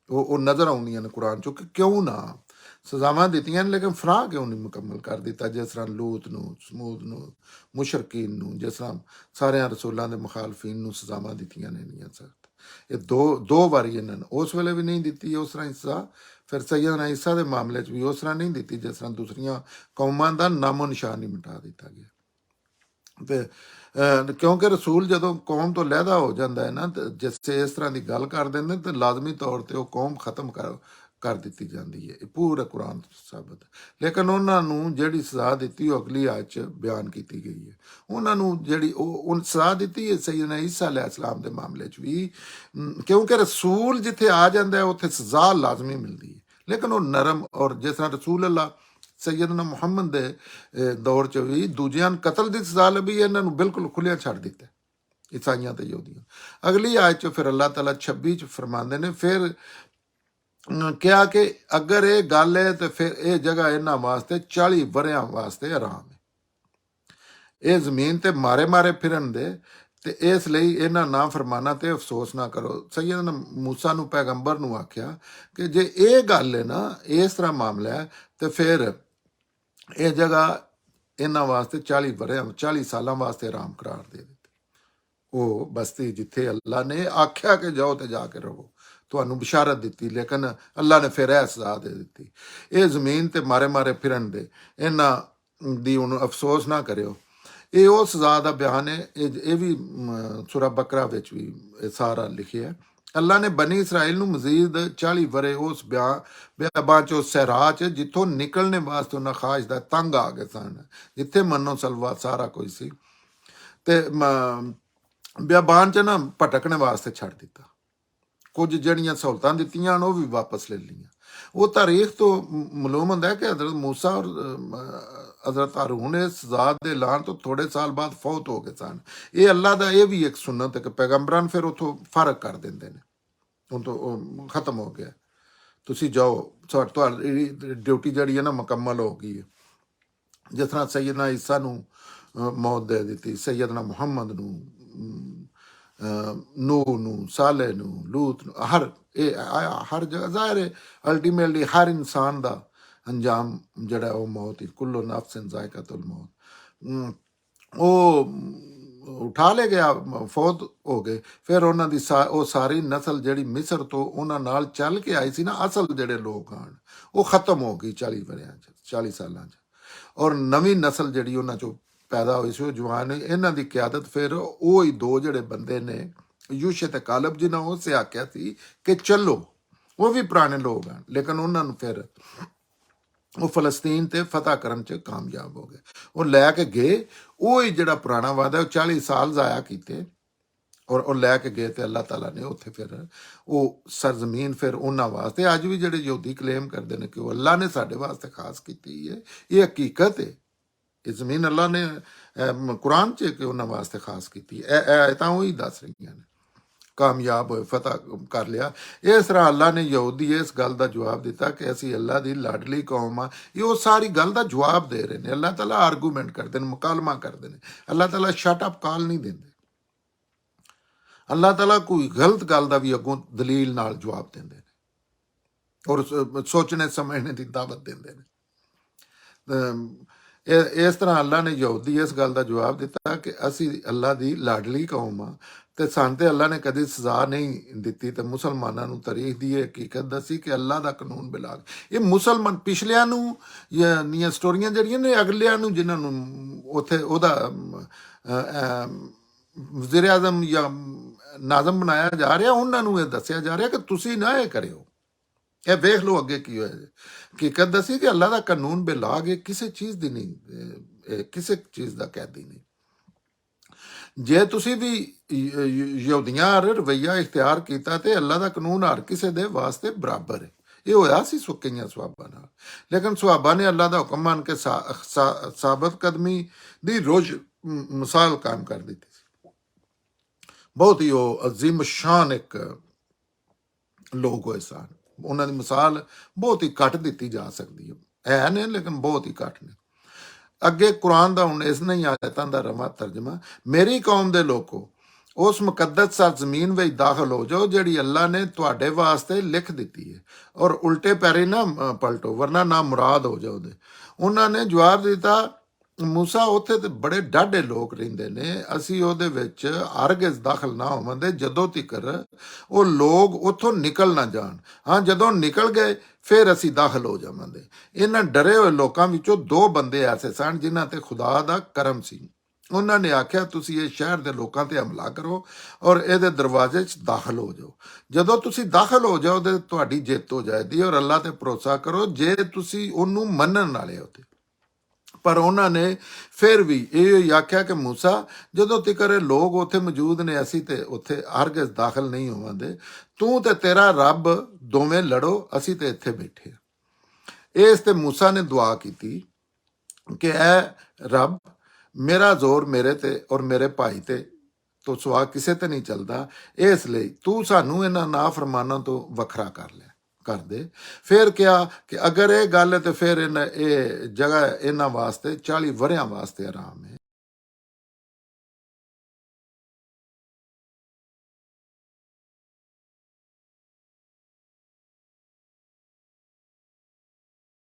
ਉਹ ਨਜ਼ਰ ਆਉਂਦੀਆਂ ਨੇ ਕੁਰਾਨ 'ਚੋਂ ਕਿ ਕਿਉਂ ਨਾ ਸਜ਼ਾਵਾਂ ਦਿੱਤੀਆਂ ਨੇ, ਲੇਕਿਨ ਫਨਾ ਕਿਉਂ ਨਹੀਂ ਮੁਕੰਮਲ ਕਰ ਦਿੱਤਾ। ਜਿਸ ਤਰ੍ਹਾਂ ਲੂਤ ਨੂੰ, ਸਮੂਦ ਨੂੰ, ਮੁਸ਼ਰਕੀਨ ਨੂੰ, ਜਿਸ ਤਰ੍ਹਾਂ ਸਾਰਿਆਂ ਰਸੂਲਾਂ ਦੇ ਮੁਖਾਲਫੀਨ ਨੂੰ ਸਜ਼ਾਵਾਂ ਦਿੱਤੀਆਂ ਨੇ ਇੰਨੀਆਂ ਸਖਤ। ਇਹ ਦੋ ਵਾਰੀ ਇਹਨਾਂ ਨੇ ਉਸ ਵੇਲੇ ਵੀ ਨਹੀਂ ਦਿੱਤੀ ਉਸ ਤਰ੍ਹਾਂ ਹਿੱਸਾ, ਫਿਰ ਸੈਯਦਨਾ ਈਸਾ ਦੇ ਮਾਮਲੇ 'ਚ ਵੀ ਉਸ ਤਰ੍ਹਾਂ ਨਹੀਂ ਦਿੱਤੀ ਜਿਸ ਤਰ੍ਹਾਂ ਦੂਸਰੀਆਂ ਕੌਮਾਂ ਦਾ ਨਾਮੋ ਨਿਸ਼ਾਨ ਹੀ ਮਿਟਾ ਦਿੱਤਾ ਗਿਆ। ਤੇ ਕਿਉਂਕਿ ਰਸੂਲ ਜਦੋਂ ਕੌਮ ਤੋਂ ਲਹਿਦਾ ਹੋ ਜਾਂਦਾ ਹੈ ਨਾ, ਜਿਸ ਇਸ ਤਰ੍ਹਾਂ ਦੀ ਗੱਲ ਕਰ ਦਿੰਦੇ ਤਾਂ ਲਾਜ਼ਮੀ ਤੌਰ 'ਤੇ ਉਹ ਕੌਮ ਖਤਮ ਕਰ ਦਿੱਤੀ ਜਾਂਦੀ ਹੈ। ਇਹ ਪੂਰਾ ਕੁਰਾਨ ਸਾਬਤ ਹੈ। ਲੇਕਿਨ ਉਹਨਾਂ ਨੂੰ ਜਿਹੜੀ ਸਜ਼ਾ ਦਿੱਤੀ ਉਹ ਅਗਲੀ ਆਇਤ 'ਚ ਬਿਆਨ ਕੀਤੀ ਗਈ ਹੈ। ਉਹਨਾਂ ਨੂੰ ਜਿਹੜੀ ਉਹ ਸਜ਼ਾ ਦਿੱਤੀ ਹੈ ਸੈਯਦਨਾ ਈਸਾ अलैहिस्सलाम ਦੇ ਮਾਮਲੇ 'ਚ ਵੀ, ਕਿਉਂਕਿ ਰਸੂਲ ਜਿੱਥੇ ਆ ਜਾਂਦਾ ਹੈ ਉੱਥੇ ਸਜ਼ਾ ਲਾਜ਼ਮੀ ਮਿਲਦੀ ਹੈ, ਲੇਕਿਨ ਉਹ ਨਰਮ ਔਰ ਜਿਸ ਤਰ੍ਹਾਂ ਰਸੂਲ ਅੱਲਾਹ ਸੈਯਦਨਾ ਮੁਹੰਮਦ ਦੇ ਦੌਰ 'ਚ ਵੀ ਦੂਜਿਆਂ ਨੂੰ ਕਤਲ ਦੀ ਸਜ਼ਾ ਲੱਭੀ, ਇਹਨਾਂ ਨੂੰ ਬਿਲਕੁਲ ਖੁੱਲਿਆ ਛੱਡ ਦਿੱਤਾ ਈਸਾਈਆਂ ਤੇ ਯਹੂਦੀਆਂ। ਅਗਲੀ ਆਇਤ 'ਚ ਫਿਰ ਅੱਲਾਹ ਤਾਲਾ 26 'ਚ ਫਰਮਾਉਂਦੇ ਨੇ, ਫਿਰ ਕਿਹਾ ਕਿ ਅਗਰ ਇਹ ਗੱਲ ਹੈ ਤੇ ਫਿਰ ਇਹ ਜਗ੍ਹਾ ਇਹਨਾਂ ਵਾਸਤੇ 40 ਵਰਿਆਂ ਵਾਸਤੇ ਆਰਾਮ ਹੈ। ਇਹ ਜ਼ਮੀਨ ਤੇ ਮਾਰੇ ਮਾਰੇ ਫਿਰਨ ਦੇ, ਤੇ ਇਸ ਲਈ ਇਹਨਾਂ ਨਾ ਫਰਮਾਨਾ ਤੇ ਅਫਸੋਸ ਨਾ ਕਰੋ। ਸੈਯਦਨਾ ਮੂਸਾ ਨੂੰ ਪੈਗੰਬਰ ਨੂੰ ਆਖਿਆ ਕਿ ਜੇ ਇਹ ਗੱਲ ਹੈ ਨਾ, ਇਸ ਤਰ੍ਹਾਂ ਮਾਮਲਾ ਹੈ, ਤੇ ਫਿਰ ਇਹ ਜਗ੍ਹਾ ਇਹਨਾਂ ਵਾਸਤੇ 40 ਵਰਿਆਂ 40 ਸਾਲਾਂ ਵਾਸਤੇ ਆਰਾਮ ਕਰਾਰ ਦੇ ਦਿੱਤੀ। ਉਹ ਬਸਤੀ ਜਿੱਥੇ ਅੱਲਾ ਨੇ ਆਖਿਆ ਕਿ ਜਾਓ ਤੇ ਜਾ ਕੇ ਰਹੋ, ਤੁਹਾਨੂੰ ਬਿਸ਼ਾਰਤ ਦਿੱਤੀ, ਲੇਕਿਨ ਅੱਲਾ ਨੇ ਫਿਰ ਇਹ ਸਜ਼ਾ ਦੇ ਦਿੱਤੀ। ਇਹ ਜ਼ਮੀਨ ਤੇ ਮਾਰੇ ਮਾਰੇ ਫਿਰਨ ਦੇ, ਇਹਨਾਂ ਦੀ ਹੁਣ ਅਫਸੋਸ ਨਾ ਕਰਿਓ। ਇਹ ਉਹ ਸਜ਼ਾ ਦਾ ਬਿਆਨ ਹੈ। ਇਹ ਵੀ ਸੂਰਾ ਬਕਰਾ ਵਿੱਚ ਵੀ ਇਹ ਸਾਰਾ ਲਿਖਿਆ। ਅੱਲਾ ਨੇ ਬਨੀ ਇਸਰਾਈਲ ਨੂੰ ਮਜ਼ੀਦ 40 ਵਰੇ ਉਸ ਬਿਆਬਾਂ 'ਚੋਂ ਸਹਿਰਾ 'ਚ ਜਿੱਥੋਂ ਨਿਕਲਣੇ ਵਾਸਤੇ ਉਹਨਾਂ ਖਾਸ਼ ਦਾ ਤੰਗ ਆ ਗਏ ਸਨ, ਜਿੱਥੇ ਮੰਨੋ ਸਲਵਾ ਸਾਰਾ ਕੋਈ ਸੀ, ਤੇ ਬਿਆਬਾਨ 'ਚ ਨਾ ਭਟਕਣੇ ਵਾਸਤੇ ਛੱਡ ਦਿੱਤਾ। ਕੁਝ ਜਿਹੜੀਆਂ ਸਹੂਲਤਾਂ ਦਿੱਤੀਆਂ ਉਹ ਵੀ ਵਾਪਸ ਲੈ ਲਈਆਂ। ਉਹ ਤਾਰੀਖ ਤੋਂ ਮਾਲੂਮ ਹੁੰਦਾ ਹੈ ਕਿ ਹਜ਼ਰਤ ਮੂਸਾ ਔਰ ਹਜ਼ਰਤ ਹਾरून ਇਸ ਸਜ਼ਾ ਦੇ ਐਲਾਨ ਤੋਂ ਥੋੜੇ ਸਾਲ ਬਾਅਦ ਫੌਤ ਹੋ ਗਏ ਸਨ। ਇਹ ਅੱਲਾ ਦਾ ਇਹ ਵੀ ਇੱਕ ਸੁਨਨਤ ਹੈ ਕਿ ਪੈਗੰਬਰਾਂ ਫਿਰ ਉੱਥੋਂ ਫਰਕ ਕਰ ਦਿੰਦੇ ਨੇ, ਹੁਣ ਤੋਂ ਉਹ ਖਤਮ ਹੋ ਗਿਆ, ਤੁਸੀਂ ਜਾਓ, ਤੁਹਾਡੀ ਡਿਊਟੀ ਜਿਹੜੀ ਹੈ ਨਾ ਮੁਕੰਮਲ ਹੋ ਗਈ ਹੈ। ਜਿਸ ਤਰ੍ਹਾਂ ਸੈਯਦਨਾ ਈਸਾ ਨੂੰ ਮੌਤ ਦੇ ਦਿੱਤੀ, ਸੈਯਦਨਾ ਮੁਹੰਮਦ ਨੂੰ, ਨੂਹ ਨੂੰ, ਸਾਲੇ ਨੂੰ, ਲੂਤ ਨੂੰ, ਹਰ ਜਗ੍ਹਾ ਜ਼ਾਹਿਰ ਹੈ ਅਲਟੀਮੇਟਲੀ ਹਰ ਇਨਸਾਨ ਦਾ ਅੰਜਾਮ ਜਿਹੜਾ ਉਹ ਮੌਤ ਹੀ, ਕੁੱਲੋ ਨਫਸਿਨ ਜ਼ਾਇਕਾਤੁਲ ਮੌਤ। ਉਹ ਉਠਾ ਲੈ ਗਿਆ, ਫੌਤ ਹੋ ਗਏ। ਫਿਰ ਉਹਨਾਂ ਦੀ ਉਹ ਸਾਰੀ ਨਸਲ ਜਿਹੜੀ ਮਿਸਰ ਤੋਂ ਉਹਨਾਂ ਨਾਲ ਚੱਲ ਕੇ ਆਈ ਸੀ ਨਾ, ਅਸਲ ਜਿਹੜੇ ਲੋਕ ਹਨ, ਉਹ ਖਤਮ ਹੋ ਗਈ 40 ਵਰਿਆਂ 'ਚ, 40 ਸਾਲਾਂ 'ਚ। ਔਰ ਨਵੀਂ ਨਸਲ ਜਿਹੜੀ ਉਹਨਾਂ 'ਚੋਂ ਪੈਦਾ ਹੋਈ ਸੀ, ਉਹ ਜਵਾਨ। ਇਹਨਾਂ ਦੀ ਕਿਆਦਤ ਫਿਰ ਉਹ ਹੀ ਦੋ ਜਿਹੜੇ ਬੰਦੇ ਨੇ, ਯੂਸ਼ੇ ਤੇ ਕਾਲਬ, ਜਿਨ੍ਹਾਂ ਉਸੇ ਆਖਿਆ ਸੀ ਕਿ ਚੱਲੋ, ਉਹ ਵੀ ਪੁਰਾਣੇ ਲੋਕ ਹਨ, ਲੇਕਿਨ ਉਹਨਾਂ ਨੂੰ ਫਿਰ ਉਹ ਫਲਸਤੀਨ ਤੇ ਫਤਹ ਕਰਨ 'ਚ ਕਾਮਯਾਬ ਹੋ ਗਏ। ਉਹ ਲੈ ਕੇ ਗਏ, ਉਹ ਹੀ ਜਿਹੜਾ ਪੁਰਾਣਾ ਵਾਦਾ, ਉਹ 40 ਸਾਲ ਜ਼ਾਇਆ ਕੀਤੇ, ਔਰ ਉਹ ਲੈ ਕੇ ਗਏ, ਤੇ ਅੱਲਾਹ ਤਾਲਾ ਨੇ ਉੱਥੇ ਫਿਰ ਉਹ ਸਰਜ਼ਮੀਨ ਫਿਰ ਉਹਨਾਂ ਵਾਸਤੇ, ਅੱਜ ਵੀ ਜਿਹੜੇ ਯਹੂਦੀ ਕਲੇਮ ਕਰਦੇ ਨੇ ਕਿ ਉਹ ਅੱਲਾ ਨੇ ਸਾਡੇ ਵਾਸਤੇ ਖਾਸ ਕੀਤੀ ਹੈ, ਇਹ ਹਕੀਕਤ ਹੈ। ਇਹ ਜ਼ਮੀਨ ਅੱਲਾ ਨੇ ਕੁਰਾਨ 'ਚ ਕਿ ਉਹਨਾਂ ਵਾਸਤੇ ਖਾਸ ਕੀਤੀ, ਇਹ ਤਾਂ ਉਹੀ ਦੱਸ ਰਹੀਆਂ ਨੇ। ਕਾਮਯਾਬ ਹੋਏ, ਫਤਹ ਕਰ ਲਿਆ। ਇਸ ਤਰ੍ਹਾਂ ਅੱਲਾ ਨੇ ਯਹੂਦੀ ਇਸ ਗੱਲ ਦਾ ਜਵਾਬ ਦਿੱਤਾ ਕਿ ਅਸੀਂ ਅੱਲਾ ਦੀ ਲਾਡਲੀ ਕੌਮ ਆ। ਇਹ ਉਹ ਸਾਰੀ ਗੱਲ ਦਾ ਜਵਾਬ ਦੇ ਰਹੇ ਨੇ। ਅੱਲਾ ਤਾਲਾ ਆਰਗੂਮੈਂਟ ਕਰਦੇ ਨੇ, ਮੁਕਾਲਮਾ ਕਰਦੇ ਨੇ। ਅੱਲਾ ਤਾਲਾ ਸ਼ਟ ਅਪ ਕਾਲ ਨਹੀਂ ਦਿੰਦੇ। ਅੱਲਾ ਤਾਲਾ ਕੋਈ ਗਲਤ ਗੱਲ ਦਾ ਵੀ ਅੱਗੋਂ ਦਲੀਲ ਨਾਲ ਜਵਾਬ ਦਿੰਦੇ ਨੇ, ਔਰ ਸੋਚਣੇ ਸਮਝਣੇ ਦੀ ਦਾਵਤ ਦਿੰਦੇ ਨੇ। ਇਸ ਤਰ੍ਹਾਂ ਅੱਲਾ ਨੇ ਯਹੂਦੀ ਇਸ ਗੱਲ ਦਾ ਜਵਾਬ ਦਿੱਤਾ ਕਿ ਅਸੀਂ ਅੱਲਾ ਦੀ ਲਾਡਲੀ ਕੌਮ ਆ, ਤੇ ਸਾਨੂੰ ਤੇ ਅੱਲਾ ਨੇ ਕਦੀ ਸਜ਼ਾ ਨਹੀਂ ਦਿੱਤੀ। ਤੇ ਮੁਸਲਮਾਨਾਂ ਨੂੰ ਤਾਰੀਖ ਦੀ ਇਹ ਹਕੀਕਤ ਦੱਸੀ ਕਿ ਅੱਲਾ ਦਾ ਕਾਨੂੰਨ ਬਿਲਾਗ, ਇਹ ਮੁਸਲਮਾਨ ਪਿਛਲਿਆਂ ਨੂੰ ਦੀਆਂ ਸਟੋਰੀਆਂ ਜਿਹੜੀਆਂ ਨੇ, ਅਗਲਿਆਂ ਨੂੰ ਜਿਨ੍ਹਾਂ ਨੂੰ ਉੱਥੇ ਉਹਦਾ ਵਜ਼ੀਰ ਆਜ਼ਮ ਜਾਂ ਨਾਜ਼ਮ ਬਣਾਇਆ ਜਾ ਰਿਹਾ, ਉਹਨਾਂ ਨੂੰ ਇਹ ਦੱਸਿਆ ਜਾ ਰਿਹਾ ਕਿ ਤੁਸੀਂ ਨਾ ਇਹ ਕਰਿਓ, ਇਹ ਵੇਖ ਲਓ ਅੱਗੇ ਕੀ ਹੋਇਆ। ਹਕੀਕਤ ਦੱਸੀ ਕਿ ਅੱਲਾ ਦਾ ਕਾਨੂੰਨ ਬਿਲਾਗ ਇਹ ਕਿਸੇ ਚੀਜ਼ ਦੀ ਨਹੀਂ, ਕਿਸੇ ਚੀਜ਼ ਦਾ ਕੈਦੀ ਨਹੀਂ। ਜੇ ਤੁਸੀਂ ਵੀ ਯਹੂਦੀਆਂ ਰਵੱਈਆ ਇਖਤਿਆਰ ਕੀਤਾ ਤੇ ਅੱਲਾ ਦਾ ਕਾਨੂੰਨ ਹਰ ਕਿਸੇ ਦੇ ਵਾਸਤੇ ਬਰਾਬਰ ਹੈ। ਇਹ ਹੋਇਆ ਸੀ ਕਈਆਂ ਸਵਾਬਾਂ ਨਾਲ, ਲੇਕਿਨ ਸਵਾਬਾਂ ਨੇ ਅੱਲਾ ਦਾ ਹੁਕਮ ਮੰਨ ਕੇ ਸਾਬਤ ਕਦਮੀ ਦੀ ਰੋਜ਼ ਮਿਸਾਲ ਕਾਇਮ ਕਰ ਦਿੱਤੀ ਸੀ। ਬਹੁਤ ਹੀ ਉਹ ਅਜ਼ੀਮ ਸ਼ਾਨ ਇੱਕ ਲੋਕ ਹੋਏ ਸਨ। ਉਹਨਾਂ ਦੀ ਮਿਸਾਲ ਬਹੁਤ ਹੀ ਘੱਟ ਦਿੱਤੀ ਜਾ ਸਕਦੀ ਹੈ ਨੇ, ਲੇਕਿਨ ਬਹੁਤ ਹੀ ਘੱਟ ਨੇ। ਅੱਗੇ ਕੁਰਾਨ ਦਾ ਹੁਣ ਇਸ ਨਹੀਂ ਆਇਤਾਂ ਦਾ ਰਵਾਂ ਤਰਜਮਾ, ਮੇਰੀ ਕੌਮ ਦੇ ਲੋਕੋ, ਉਸ ਮੁਕੱਦਸ ਸਰਜ਼ਮੀਨ ਵਿੱਚ ਦਾਖਲ ਹੋ ਜਾਓ ਜਿਹੜੀ ਅੱਲਾ ਨੇ ਤੁਹਾਡੇ ਵਾਸਤੇ ਲਿਖ ਦਿੱਤੀ ਹੈ, ਔਰ ਉਲਟੇ ਪੈਰੇ ਨਾ ਪਲਟੋ, ਵਰਨਾ ਨਾ ਮੁਰਾਦ ਹੋ ਜਾਓ। ਉਹਨਾਂ ਨੇ ਜਵਾਬ ਦਿੱਤਾ, ਮੂਸਾ ਉੱਥੇ ਤੇ ਬੜੇ ਡਾਢੇ ਲੋਕ ਰਹਿੰਦੇ ਨੇ, ਅਸੀਂ ਉਹਦੇ ਵਿੱਚ ਹਰਗਿਜ਼ ਦਾਖਲ ਨਾ ਹੋਵਾਂਗੇ ਜਦੋਂ ਤੀਕਰ ਉਹ ਲੋਕ ਉੱਥੋਂ ਨਿਕਲ ਨਾ ਜਾਣ। ਹਾਂ, ਜਦੋਂ ਨਿਕਲ ਗਏ ਫਿਰ ਅਸੀਂ ਦਾਖਲ ਹੋ ਜਾਵਾਂਗੇ। ਇਹਨਾਂ ਡਰੇ ਹੋਏ ਲੋਕਾਂ ਵਿੱਚੋਂ 2 ਬੰਦੇ ਐਸੇ ਸਨ ਜਿਨ੍ਹਾਂ ਤੇ ਖੁਦਾ ਦਾ ਕਰਮ ਸੀ। ਉਹਨਾਂ ਨੇ ਆਖਿਆ, ਤੁਸੀਂ ਇਹ ਸ਼ਹਿਰ ਦੇ ਲੋਕਾਂ ਤੇ ਹਮਲਾ ਕਰੋ ਔਰ ਇਹਦੇ ਦਰਵਾਜ਼ੇ 'ਚ ਦਾਖਲ ਹੋ ਜਾਓ। ਜਦੋਂ ਤੁਸੀਂ ਦਾਖਲ ਹੋ ਜਾਓ ਤੇ ਤੁਹਾਡੀ ਜਿੱਤ ਹੋ ਜਾਏਗੀ, ਔਰ ਅੱਲਾ ਤੇ ਭਰੋਸਾ ਕਰੋ ਜੇ ਤੁਸੀਂ ਉਹਨੂੰ ਮੰਨਣ ਵਾਲੇ ਹੋ। ਪਰ ਉਹਨਾਂ ਨੇ ਫਿਰ ਵੀ ਇਹ ਆਖਿਆ ਕਿ ਮੂਸਾ, ਜਦੋਂ ਤੀਕਰ ਇਹ ਲੋਕ ਉੱਥੇ ਮੌਜੂਦ ਨੇ, ਅਸੀਂ ਤੇ ਉੱਥੇ ਹਰਗਿਜ਼ ਦਾਖਲ ਨਹੀਂ ਹੋਵਾਂਗੇ। ਤੂੰ ਤੇ ਤੇਰਾ ਰੱਬ ਦੋਵੇਂ ਲੜੋ, ਅਸੀਂ ਤੇ ਇੱਥੇ ਬੈਠੇ। ਇਸ ਤੇ ਮੂਸਾ ਨੇ ਦੁਆ ਕੀਤੀ ਕਿ ਐ ਰੱਬ, ਮੇਰਾ ਜ਼ੋਰ ਮੇਰੇ ਤੇ ਔਰ ਮੇਰੇ ਭਾਈ ਤੇ ਤੋਂ ਸਿਵਾ ਕਿਸੇ ਤੇ ਨਹੀਂ ਚੱਲਦਾ, ਇਸ ਲਈ ਤੂੰ ਸਾਨੂੰ ਇਹਨਾਂ ਨਾਫਰਮਾਨਾਂ ਤੋਂ ਵੱਖਰਾ ਕਰ ਦੇ। ਫਿਰ ਕਿਹਾ ਕਿ ਅਗਰ ਇਹ ਗੱਲ ਹੈ ਤੇ ਫਿਰ ਇਹ ਜਗ੍ਹਾ ਇਹਨਾਂ ਵਾਸਤੇ 40 ਵਰਿਆਂ ਵਾਸਤੇ ਆਰਾਮ ਹੈ।